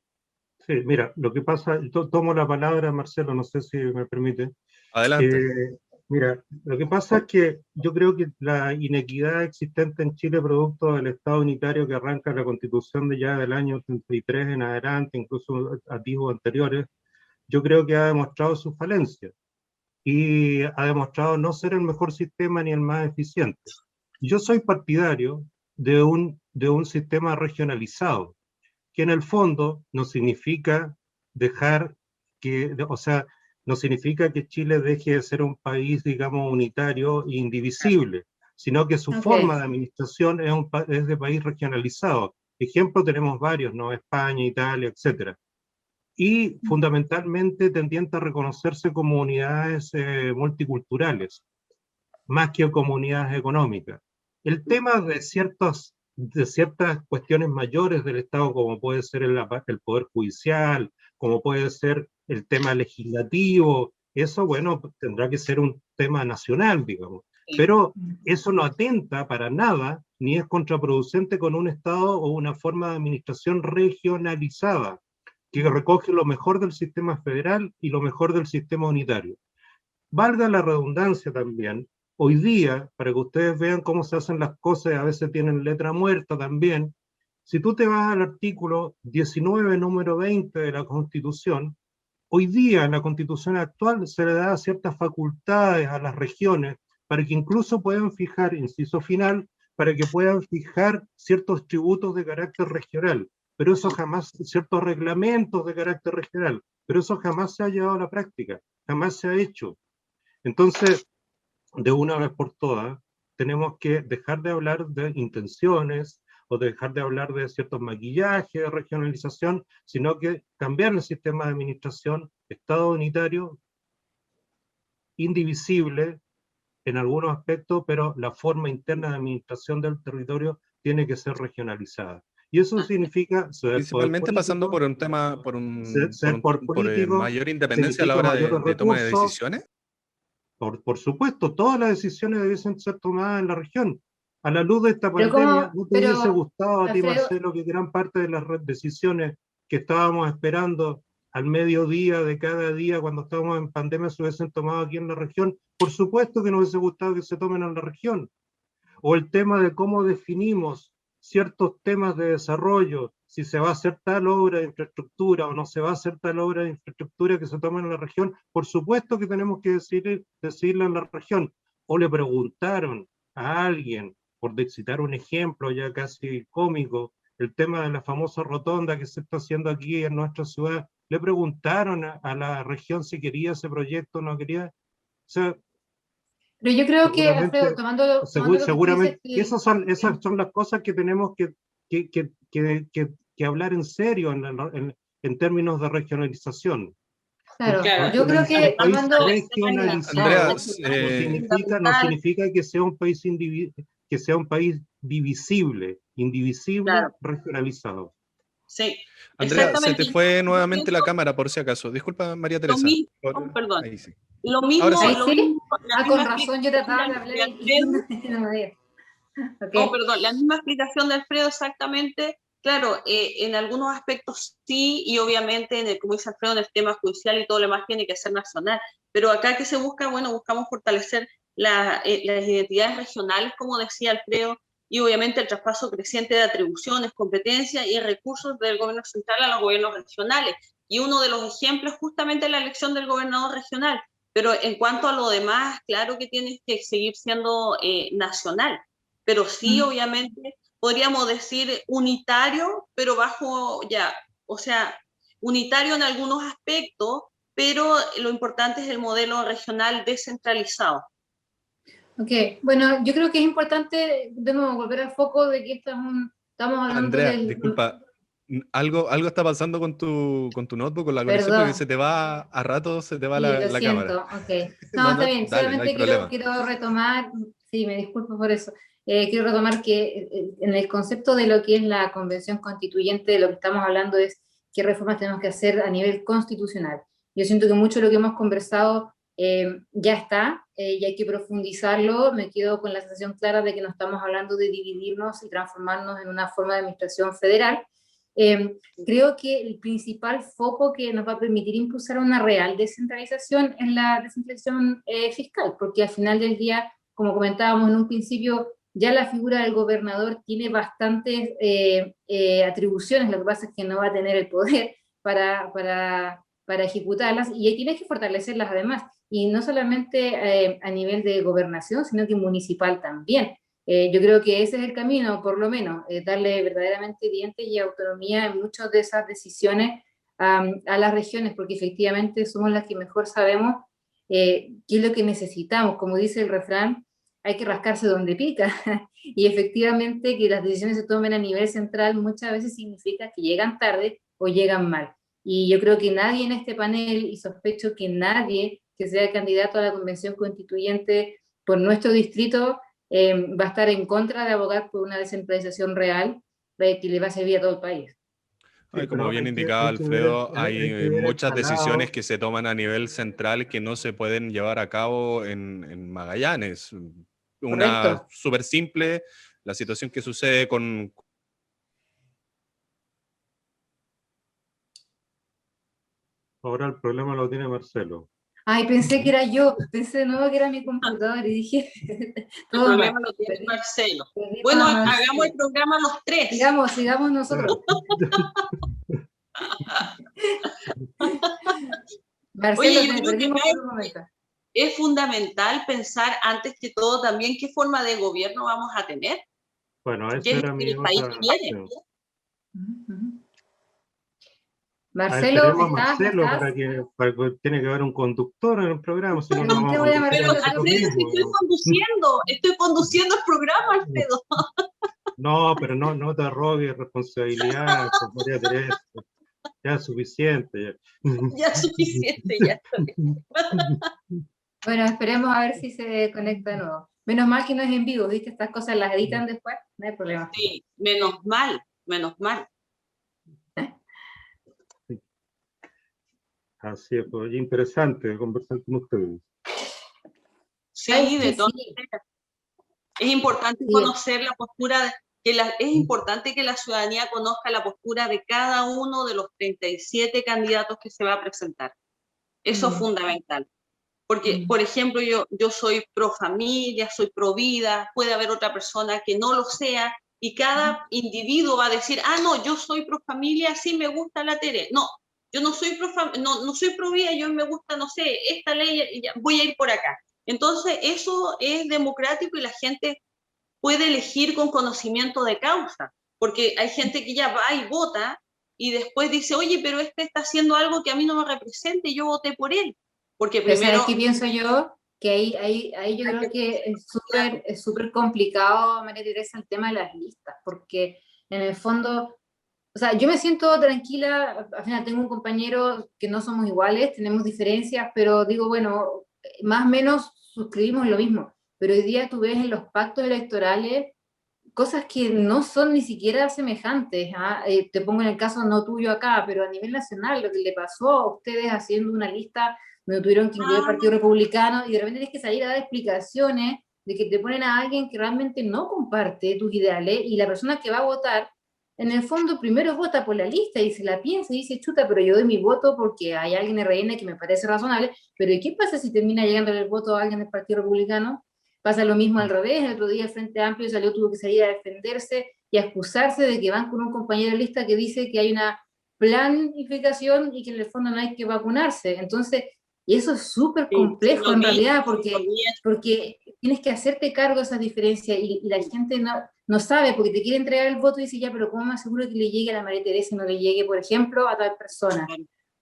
Sí, mira, lo que pasa, tomo la palabra, Marcelo, no sé si me permite. Adelante. Mira, lo que pasa es que yo creo que la inequidad existente en Chile, producto del Estado unitario que arranca la Constitución de ya del año 83 en adelante, incluso atisbos anteriores, yo creo que ha demostrado su falencia y ha demostrado no ser el mejor sistema ni el más eficiente. Yo soy partidario de un sistema regionalizado, que en el fondo no significa dejar que, o sea, no significa que Chile deje de ser un país, digamos, unitario e indivisible, sino que su forma de administración es de país regionalizado. Ejemplos tenemos varios, ¿no? España, Italia, etcétera. Y fundamentalmente tendiente a reconocerse como unidades multiculturales, más que como unidades económicas. El tema de ciertas cuestiones mayores del Estado, como puede ser el Poder Judicial, como puede ser el tema legislativo, eso, bueno, tendrá que ser un tema nacional, digamos. Pero eso no atenta para nada, ni es contraproducente con un Estado o una forma de administración regionalizada, que recoge lo mejor del sistema federal y lo mejor del sistema unitario. Valga la redundancia también, hoy día, para que ustedes vean cómo se hacen las cosas, a veces tienen letra muerta también, si tú te vas al artículo 19, número 20 de la Constitución, hoy día en la Constitución actual se le da ciertas facultades a las regiones para que incluso puedan fijar, inciso final, para que puedan fijar ciertos tributos de carácter regional, pero eso jamás, ciertos reglamentos de carácter regional, pero eso jamás se ha llevado a la práctica, jamás se ha hecho. Entonces, de una vez por todas, tenemos que dejar de hablar de intenciones o de dejar de hablar de ciertos maquillajes de regionalización, sino que cambiar el sistema de administración, Estado unitario, indivisible en algunos aspectos, pero la forma interna de administración del territorio tiene que ser regionalizada. Y eso significa principalmente pasando por un tema, por mayor independencia a la hora de toma de decisiones. Por supuesto, todas las decisiones debiesen ser tomadas en la región. A la luz de esta pandemia, ¿no te hubiese gustado a ti, Marcelo, que gran parte de las decisiones que estábamos esperando al mediodía de cada día cuando estábamos en pandemia se hubiesen tomado aquí en la región? Por supuesto que nos hubiese gustado que se tomen en la región. O el tema de cómo definimos ciertos temas de desarrollo, si se va a hacer tal obra de infraestructura o no se va a hacer tal obra de infraestructura que se tome en la región, por supuesto que tenemos que decirle en la región. O le preguntaron a alguien, por citar un ejemplo ya casi cómico, el tema de la famosa rotonda que se está haciendo aquí en nuestra ciudad, le preguntaron a la región si quería ese proyecto o no quería. O sea, pero yo creo que, Alfredo, tomando seguramente esas son las cosas que tenemos que hablar en serio en términos de regionalización. Claro, yo creo que regionalizado no significa que sea un país divisible, indivisible, claro, regionalizado. Sí. Andrea, se te fue nuevamente la cámara por si acaso. Disculpa, María Teresa. Lo mismo, perdón. Ahí sí. Lo mismo. Ahora sí. Lo mismo con razón yo trataba de hablar y no me veía. Okay. Perdón, la misma explicación de Alfredo exactamente. Claro, en algunos aspectos sí, y obviamente, como dice Alfredo, en el tema judicial y todo lo demás tiene que ser nacional. Pero acá que se busca, bueno, buscamos fortalecer las identidades regionales, como decía Alfredo, y obviamente el traspaso creciente de atribuciones, competencias y recursos del gobierno central a los gobiernos regionales. Y uno de los ejemplos justamente es la elección del gobernador regional. Pero en cuanto a lo demás, claro que tiene que seguir siendo nacional. Pero sí, obviamente, podríamos decir unitario, pero bajo o sea, unitario en algunos aspectos, pero lo importante es el modelo regional descentralizado. Ok, bueno, yo creo que es importante de nuevo volver al foco de que estamos hablando Andrea, disculpa, algo está pasando con tu notebook, con la conexión, porque se te va a rato, se te va la cámara. Okay. No, está bien, dale, solamente no quiero retomar, sí, me disculpo por eso, quiero retomar que en el concepto de lo que es la convención constituyente, de lo que estamos hablando es qué reformas tenemos que hacer a nivel constitucional. Yo siento que mucho de lo que hemos conversado ya está, y hay que profundizarlo. Me quedo con la sensación clara de que no estamos hablando de dividirnos y transformarnos en una forma de administración federal. Creo que el principal foco que nos va a permitir impulsar una real descentralización es la descentralización fiscal, porque al final del día, como comentábamos en un principio, ya la figura del gobernador tiene bastantes atribuciones, lo que pasa es que no va a tener el poder para ejecutarlas, y ahí tienes que fortalecerlas además, y no solamente a nivel de gobernación, sino que municipal también. Yo creo que ese es el camino, por lo menos, darle verdaderamente dientes y autonomía en muchas de esas decisiones a las regiones, porque efectivamente somos las que mejor sabemos qué es lo que necesitamos. Como dice el refrán, hay que rascarse donde pica. Y efectivamente que las decisiones se tomen a nivel central muchas veces significa que llegan tarde o llegan mal. Y yo creo que nadie en este panel, y sospecho que nadie que sea candidato a la convención constituyente por nuestro distrito, va a estar en contra de abogar por una descentralización real que le va a servir a todo el país. Ay, Sí, como pero bien hay indicaba que ver, Alfredo, hay hay que ver muchas decisiones escalado. que se toman a nivel central que no se pueden llevar a cabo en Magallanes. Una ¿Correcto? súper simple, la situación que sucede con... Ahora el problema lo tiene Marcelo. Ay, pensé que era yo, pensé de nuevo que era mi computador y dije, El todo mal. problema lo tiene Marcelo. Perdimos Bueno, a hagamos el Marcelo. programa los tres. Sigamos nosotros. Marcelo, Oye, yo te creo que perdimos acá por un momento. es fundamental pensar antes que todo también qué forma de gobierno vamos a tener, Bueno, qué esa es lo era que mi el país otra. quiere. Sí. Marcelo, Esperemos a ¿estás? ¿No Marcelo estás? para que tiene que haber un conductor en el programa, si no, no vamos a Preguntémosle a conducir Pero Marcelo, ¿estás nosotros Alfredo, si mismos. estoy conduciendo el programa, Alfredo. No, pero no te arrogues responsabilidad, pues, María Teresa. Ya es suficiente. Ya es suficiente, ya. Bueno, esperemos a ver si se conecta de nuevo. Menos mal que no es en vivo, ¿viste? Estas cosas las editan después, no hay problema. Sí, menos mal, menos mal. Así es, pues, interesante conversar con ustedes. Sí, de Que todas sí, maneras. Es importante sí. conocer la postura, es importante que la ciudadanía conozca la postura de cada uno de los 37 candidatos que se va a presentar. Eso es fundamental. Porque, por ejemplo, yo soy pro familia, soy pro vida, puede haber otra persona que no lo sea, y cada individuo va a decir, ah, no, yo soy pro familia, sí me gusta la Tere. No, yo no soy no soy pro vida, yo me gusta, no sé, esta ley, voy a ir por acá. Entonces, eso es democrático y la gente puede elegir con conocimiento de causa, porque hay gente que ya va y vota y después dice, oye, pero este está haciendo algo que a mí no me representa y yo voté por él. Porque Pero ¿sabes primero... qué pienso yo? Que ahí yo creo que es súper complicado, María Teresa, el tema de las listas, porque en el fondo, o sea, yo me siento tranquila, al final tengo un compañero que no somos iguales, tenemos diferencias, pero digo, bueno, más o menos suscribimos lo mismo, pero hoy día tú ves en los pactos electorales cosas que no son ni siquiera semejantes. ¿Ah? Te pongo en el caso no tuyo acá, pero a nivel nacional, lo que le pasó a ustedes haciendo una lista donde tuvieron que incluir el Partido Republicano y de repente tienes que salir a dar explicaciones de que te ponen a alguien que realmente no comparte tus ideales y la persona que va a votar, en el fondo primero vota por la lista y se la piensa y dice, chuta, pero yo doy mi voto porque hay alguien en RN que me parece razonable, pero ¿y qué pasa si termina llegando el voto a alguien del Partido Republicano? Pasa lo mismo al revés, el otro día el Frente Amplio salió, tuvo que salir a defenderse y a excusarse de que van con un compañero de lista que dice que hay una planificación y que en el fondo no hay que vacunarse. Entonces, y eso es súper Sí, sí complejo lo en vi, realidad sí lo vi. porque tienes que hacerte cargo de esas diferencias y la gente no sabe porque te quiere entregar el voto y dice, ya, pero ¿cómo me aseguro que le llegue a la María Teresa y no le llegue, por ejemplo, a tal persona? ¿Ah?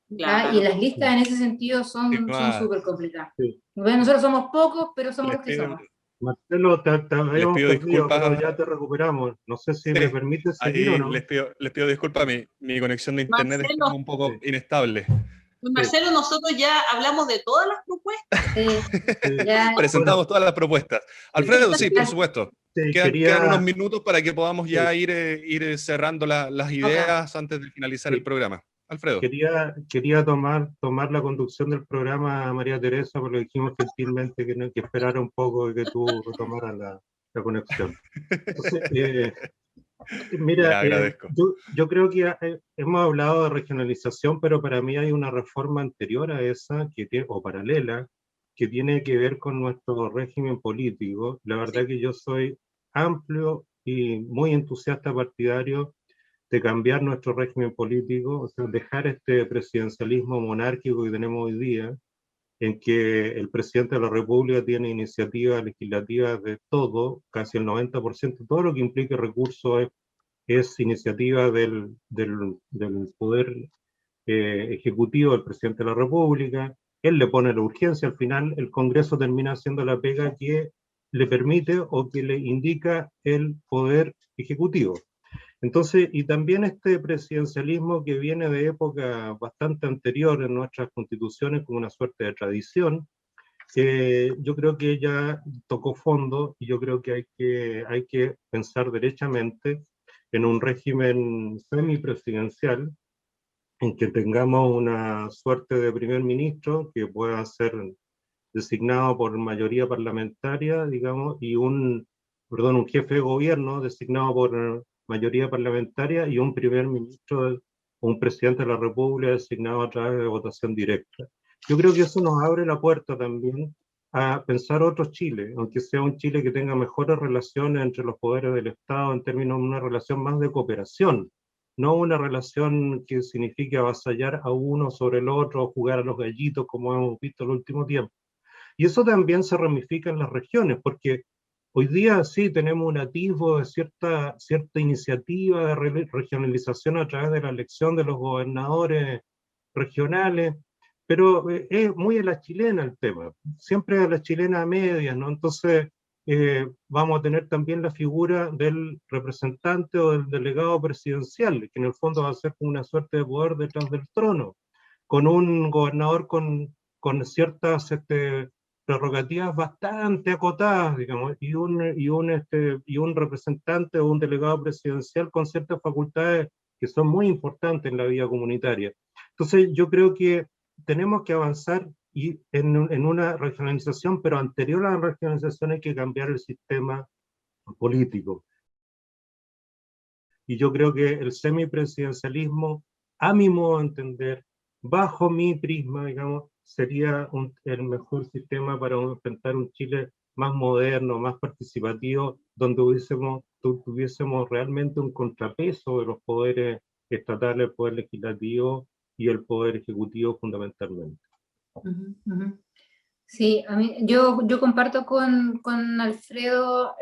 Y Claro. las listas en ese sentido son Última- súper complicadas. Sí. Bueno, nosotros somos pocos, pero somos Les los que pido, somos. Marcelo, te les habíamos pido perdido, pero disculpas. ya te recuperamos. No sé si me Sí, permites seguir o ahí no. les pido disculpas. Mi conexión de internet está Marcelo, un poco Sí, inestable. sí, Marcelo, nosotros ya hablamos de todas las propuestas. sí. Ya, Bueno, Presentamos todas las propuestas. sí, Alfredo, sí, por ya, supuesto. sí, Quedan unos minutos para que podamos sí, ya ir cerrando las ok. ideas antes de finalizar el sí. programa. Alfredo. Quería tomar la conducción del programa a María Teresa, pero le dijimos gentilmente que, no, que esperara un poco y que tú retomaras la conexión. Entonces, Le mira, agradezco. yo creo que hemos hablado de regionalización, pero para mí hay una reforma anterior a esa, o paralela, que tiene que ver con nuestro régimen político. La verdad que yo soy amplio y muy entusiasta partidario de cambiar nuestro régimen político, o sea, dejar este presidencialismo monárquico que tenemos hoy día, en que el presidente de la República tiene iniciativas legislativas de todo, casi el 90%, todo lo que implique recursos es iniciativa del poder ejecutivo del presidente de la República. Él le pone la urgencia, al final el Congreso termina haciendo la pega que le permite o que le indica el poder ejecutivo. Entonces, y también este presidencialismo que viene de época bastante anterior en nuestras constituciones como una suerte de tradición, yo creo que ya tocó fondo y yo creo que hay que pensar derechamente en un régimen semipresidencial en que tengamos una suerte de primer ministro que pueda ser designado por mayoría parlamentaria, digamos, y un jefe de gobierno designado por mayoría parlamentaria y un primer ministro o un presidente de la República designado a través de votación directa. Yo creo que eso nos abre la puerta también a pensar otro Chile, aunque sea un Chile que tenga mejores relaciones entre los poderes del Estado en términos de una relación más de cooperación, no una relación que signifique avasallar a uno sobre el otro o jugar a los gallitos como hemos visto el último tiempo. Y eso también se ramifica en las regiones, porque hoy día sí tenemos un atisbo de cierta iniciativa de regionalización a través de la elección de los gobernadores regionales, pero es muy a la chilena el tema, siempre a la chilena a medias, ¿no? Entonces vamos a tener también la figura del representante o del delegado presidencial, que en el fondo va a ser como una suerte de poder detrás del trono, con un gobernador con ciertas prerrogativas bastante acotadas, digamos, y un representante o un delegado presidencial con ciertas facultades que son muy importantes en la vida comunitaria. Entonces, yo creo que tenemos que avanzar en una regionalización, pero anterior a la regionalización hay que cambiar el sistema político. Y yo creo que el semipresidencialismo, a mi modo de entender, bajo mi prisma, digamos, sería el mejor sistema para enfrentar un Chile más moderno, más participativo, donde tuviésemos realmente un contrapeso de los poderes estatales, el poder legislativo y el poder ejecutivo fundamentalmente. Sí, yo comparto con Alfredo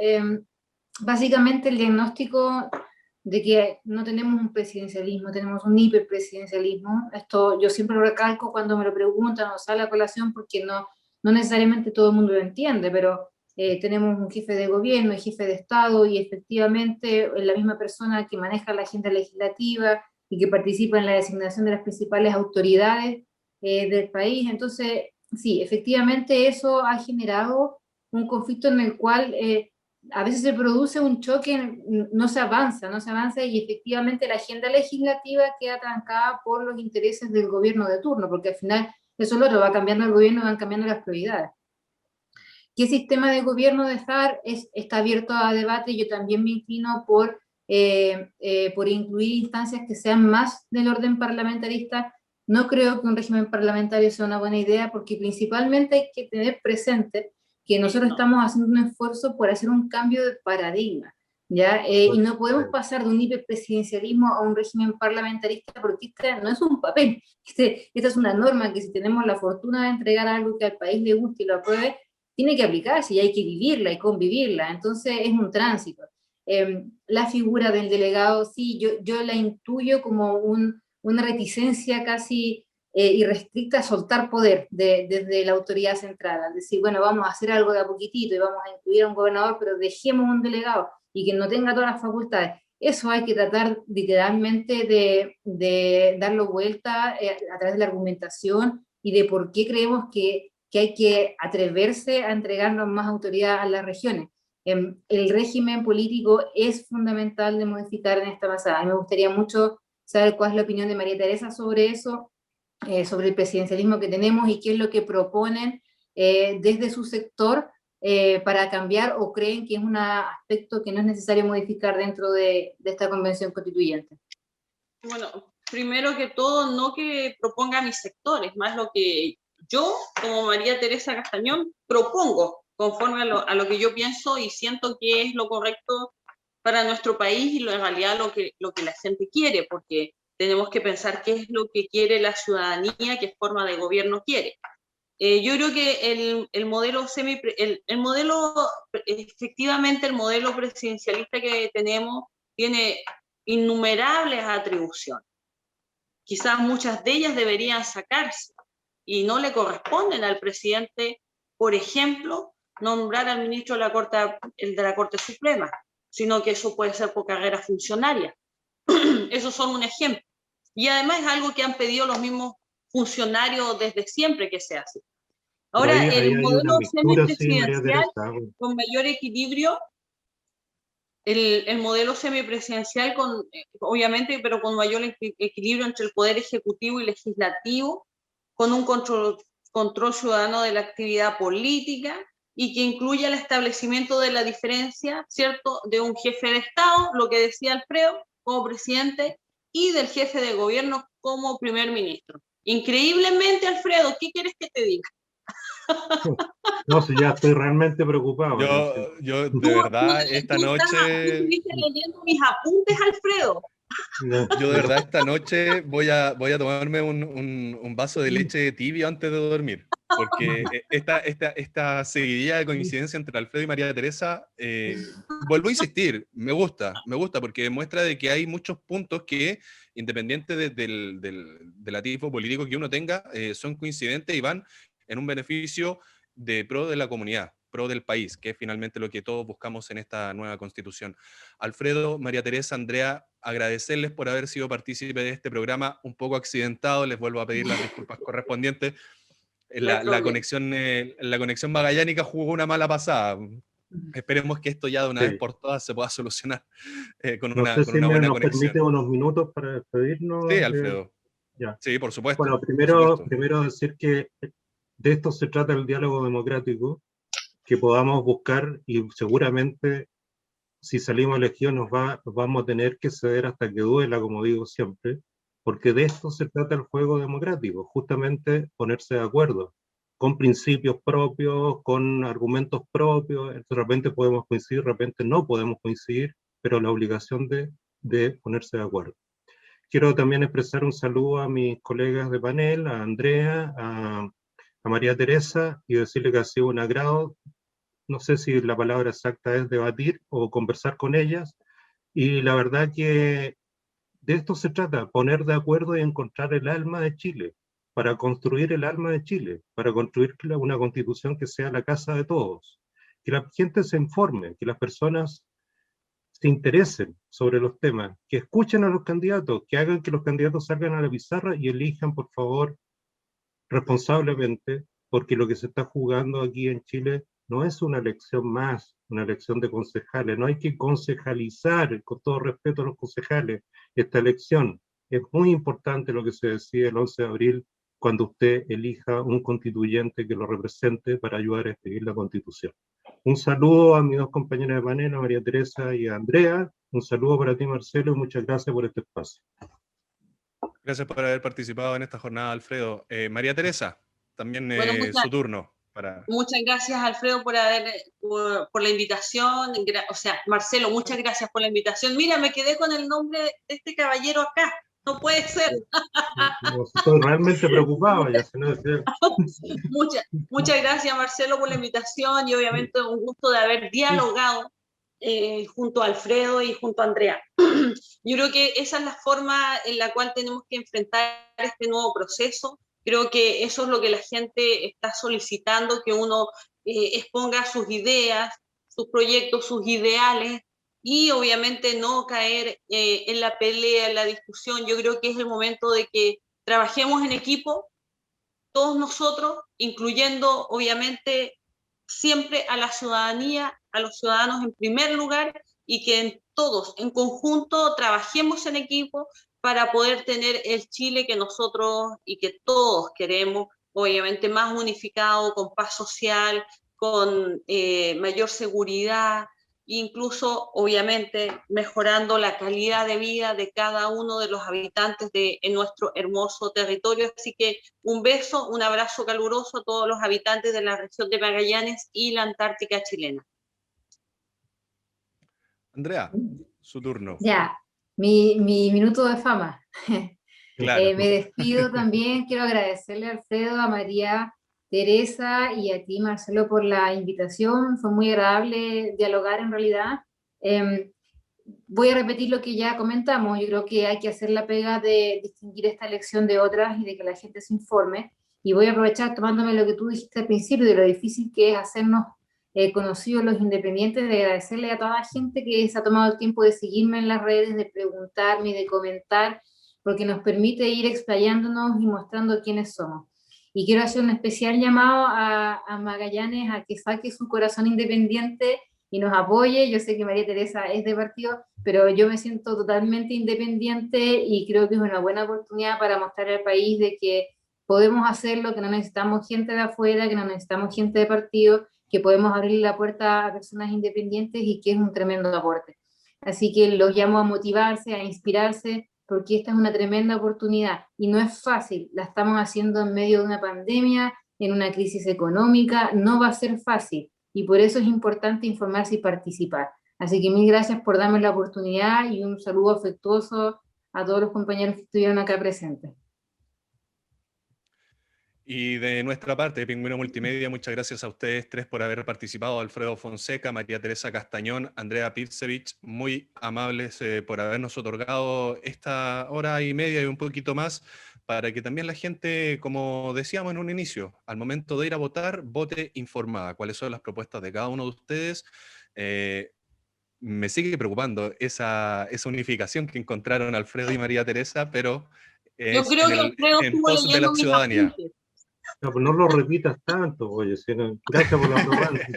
básicamente el diagnóstico de que no tenemos un presidencialismo, tenemos un hiperpresidencialismo. Esto yo siempre lo recalco cuando me lo preguntan o sale a colación porque no necesariamente todo el mundo lo entiende, pero tenemos un jefe de gobierno y jefe de Estado y efectivamente es la misma persona que maneja la agenda legislativa y que participa en la designación de las principales autoridades del país. Entonces, sí, efectivamente eso ha generado un conflicto en el cual a veces se produce un choque, no se avanza y efectivamente la agenda legislativa queda trancada por los intereses del gobierno de turno, porque al final eso es lo otro, va cambiando el gobierno, van cambiando las prioridades. ¿Qué sistema de gobierno dejar? Está abierto a debate. Yo también me inclino por incluir instancias que sean más del orden parlamentarista. No creo que un régimen parlamentario sea una buena idea, porque principalmente hay que tener presente que nosotros estamos haciendo un esfuerzo por hacer un cambio de paradigma, ¿ya? Y no podemos pasar de un hiperpresidencialismo a un régimen parlamentarista, porque este no es un papel, esta es una norma que si tenemos la fortuna de entregar algo que al país le guste y lo apruebe, tiene que aplicarse y hay que vivirla y convivirla, entonces es un tránsito. La figura del delegado, sí, yo la intuyo como una reticencia casi irrestricta a soltar poder desde la autoridad central, al decir, bueno, vamos a hacer algo de a poquitito y vamos a incluir a un gobernador, pero dejemos un delegado y que no tenga todas las facultades. Eso hay que tratar literalmente de darlo vuelta a través de la argumentación y de por qué creemos que hay que atreverse a entregarnos más autoridad a las regiones. El régimen político es fundamental de modificar en esta pasada. A mí me gustaría mucho saber cuál es la opinión de María Teresa sobre eso, sobre el presidencialismo que tenemos y qué es lo que proponen desde su sector para cambiar, o creen que es un aspecto que no es necesario modificar dentro de esta convención constituyente. Bueno, primero que todo, no que proponga mis sectores, más lo que yo, como María Teresa Castañón, propongo conforme a lo que yo pienso y siento que es lo correcto para nuestro país y en realidad lo que la gente quiere, porque tenemos que pensar qué es lo que quiere la ciudadanía, qué forma de gobierno quiere. Yo creo que el modelo efectivamente el modelo presidencialista que tenemos tiene innumerables atribuciones. Quizás muchas de ellas deberían sacarse y no le corresponden al presidente, por ejemplo, nombrar al ministro de la Corte Suprema, sino que eso puede ser por carrera funcionaria. Esos son un ejemplo. Y además es algo que han pedido los mismos funcionarios desde siempre que se hace. Ahora, ahí hay el una modelo mixtura, sí, María semipresidencial Teresa. con mayor equilibrio, el modelo semipresidencial obviamente, pero con mayor equilibrio entre el poder ejecutivo y legislativo, con un control ciudadano de la actividad política y que incluya el establecimiento de la diferencia, ¿cierto?, de un jefe de Estado, lo que decía Alfredo, como presidente, y del jefe de gobierno como primer ministro. Increíblemente, Alfredo, ¿qué quieres que te diga? No, si ya estoy realmente preocupado. Yo Tú, de verdad, esta tú noche, estuviste leyendo mis apuntes, Alfredo. yo de verdad esta noche voy a tomarme un vaso de leche tibio antes de dormir. Porque esta seguidilla de coincidencia entre Alfredo y María Teresa, vuelvo a insistir, me gusta, porque demuestra de que hay muchos puntos que, independiente del atisbo político que uno tenga, son coincidentes y van en un beneficio de pro de la comunidad, pro del país, que es finalmente lo que todos buscamos en esta nueva constitución. Alfredo, María Teresa, Andrea, agradecerles por haber sido partícipe de este programa un poco accidentado, les vuelvo a pedir las disculpas correspondientes. La conexión magallánica jugó una mala pasada. Esperemos que esto ya de una vez Sí. por todas se pueda solucionar con No una sé si buena nos conexión. permite unos minutos para despedirnos. Sí, Alfredo. Ya. Sí, por supuesto. Bueno, por supuesto. primero decir que de esto se trata el diálogo democrático, que podamos buscar, y seguramente si salimos elegidos nos vamos a tener que ceder hasta que duela, como digo siempre, porque de esto se trata el juego democrático, justamente ponerse de acuerdo, con principios propios, con argumentos propios. De repente podemos coincidir, de repente no podemos coincidir, pero la obligación de ponerse de acuerdo. Quiero también expresar un saludo a mis colegas de panel, a Andrea, a María Teresa, y decirle que ha sido un agrado. No sé si la palabra exacta es debatir o conversar con ellas, y la verdad que de esto se trata, poner de acuerdo y encontrar el alma de Chile, para construir el alma de Chile, para construir una constitución que sea la casa de todos, que la gente se informe, que las personas se interesen sobre los temas, que escuchen a los candidatos, que hagan que los candidatos salgan a la pizarra y elijan, por favor, responsablemente, porque lo que se está jugando aquí en Chile no es una elección más, una elección de concejales. No hay que concejalizar, con todo respeto a los concejales, esta elección. Es muy importante lo que se decide el 11 de abril, cuando usted elija un constituyente que lo represente para ayudar a escribir la Constitución. Un saludo a mis dos compañeras de panel, a María Teresa y a Andrea. Un saludo para ti, Marcelo, y muchas gracias por este espacio. Gracias por haber participado en esta jornada, Alfredo. María Teresa, también su turno. Muchas gracias, Alfredo, por la invitación. O sea, Marcelo, muchas gracias por la invitación. Mira, me quedé con el nombre de este caballero acá. No puede ser. No, estoy realmente preocupado. Ya se muchas gracias, Marcelo, por la invitación, y obviamente un gusto de haber dialogado junto a Alfredo y junto a Andrea. Yo creo que esa es la forma en la cual tenemos que enfrentar este nuevo proceso. Creo que eso es lo que la gente está solicitando, que uno exponga sus ideas, sus proyectos, sus ideales, y obviamente no caer en la pelea, en la discusión. Yo creo que es el momento de que trabajemos en equipo, todos nosotros, incluyendo obviamente siempre a la ciudadanía, a los ciudadanos en primer lugar, y que todos en conjunto trabajemos en equipo para poder tener el Chile que nosotros y que todos queremos, obviamente más unificado, con paz social, con mayor seguridad, incluso obviamente mejorando la calidad de vida de cada uno de los habitantes en nuestro hermoso territorio. Así que un beso, un abrazo caluroso a todos los habitantes de la región de Magallanes y la Antártica chilena. Andrea, su turno. Ya, mi minuto de fama. Claro. Me despido también, quiero agradecerle a Alfredo, a María Teresa y a ti, Marcelo, por la invitación. Fue muy agradable dialogar en realidad. Voy a repetir lo que ya comentamos. Yo creo que hay que hacer la pega de distinguir esta elección de otras y de que la gente se informe. Y voy a aprovechar tomándome lo que tú dijiste al principio, de lo difícil que es hacernos conocidos los independientes, de agradecerle a toda la gente que se ha tomado el tiempo de seguirme en las redes, de preguntarme y de comentar, porque nos permite ir explayándonos y mostrando quiénes somos. Y quiero hacer un especial llamado a Magallanes a que saque su corazón independiente y nos apoye. Yo sé que María Teresa es de partido, pero yo me siento totalmente independiente y creo que es una buena oportunidad para mostrar al país de que podemos hacerlo, que no necesitamos gente de afuera, que no necesitamos gente de partido, que podemos abrir la puerta a personas independientes y que es un tremendo aporte. Así que los llamo a motivarse, a inspirarse, porque esta es una tremenda oportunidad y no es fácil. La estamos haciendo en medio de una pandemia, en una crisis económica, no va a ser fácil y por eso es importante informarse y participar. Así que mil gracias por darme la oportunidad y un saludo afectuoso a todos los compañeros que estuvieron acá presentes. Y de nuestra parte, de Pingüino Multimedia, muchas gracias a ustedes tres por haber participado, Alfredo Fonseca, María Teresa Castañón, Andrea Pircevich, muy amables por habernos otorgado esta hora y media y un poquito más, para que también la gente, como decíamos en un inicio, al momento de ir a votar, vote informada. ¿Cuáles son las propuestas de cada uno de ustedes? Me sigue preocupando esa unificación que encontraron Alfredo y María Teresa, pero yo creo que Alfredo en pos de la ciudadanía. No, pues no lo repitas tanto, oye, sino, gracias por la propuesta.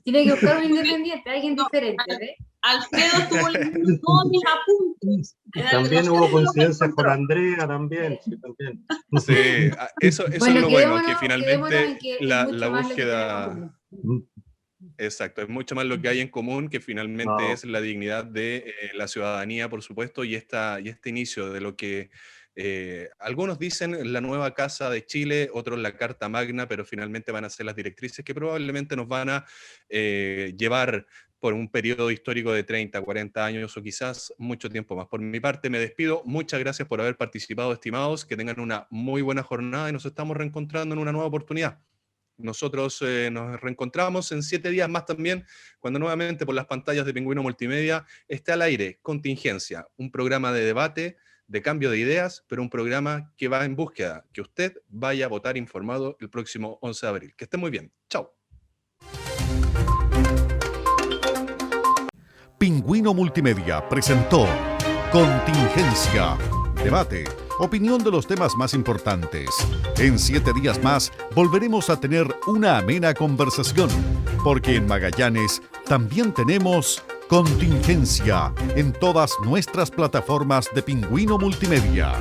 Tiene que buscar un independiente, alguien diferente, ¿ves? Alfredo estuvo leyendo todos mis apuntes. También hubo coincidencias con Andrea, también, sí, también. Sí, eso Bueno, es lo bueno, que finalmente la más búsqueda... Exacto, es mucho más lo que hay en común, que finalmente es la dignidad de la ciudadanía, por supuesto, y este inicio de lo que algunos dicen la nueva Casa de Chile, otros la Carta Magna, pero finalmente van a ser las directrices que probablemente nos van a llevar por un periodo histórico de 30, 40 años o quizás mucho tiempo más. Por mi parte me despido, muchas gracias por haber participado, estimados, que tengan una muy buena jornada y nos estamos reencontrando en una nueva oportunidad. Nosotros nos reencontramos en 7 días más también, cuando nuevamente por las pantallas de Pingüino Multimedia esté al aire Contingencia, un programa de debate, de cambio de ideas, pero un programa que va en búsqueda, que usted vaya a votar informado el próximo 11 de abril. Que esté muy bien. Chao. Pingüino Multimedia presentó Contingencia, debate, opinión de los temas más importantes. En 7 días más volveremos a tener una amena conversación, porque en Magallanes también tenemos Contingencia en todas nuestras plataformas de Pingüino Multimedia.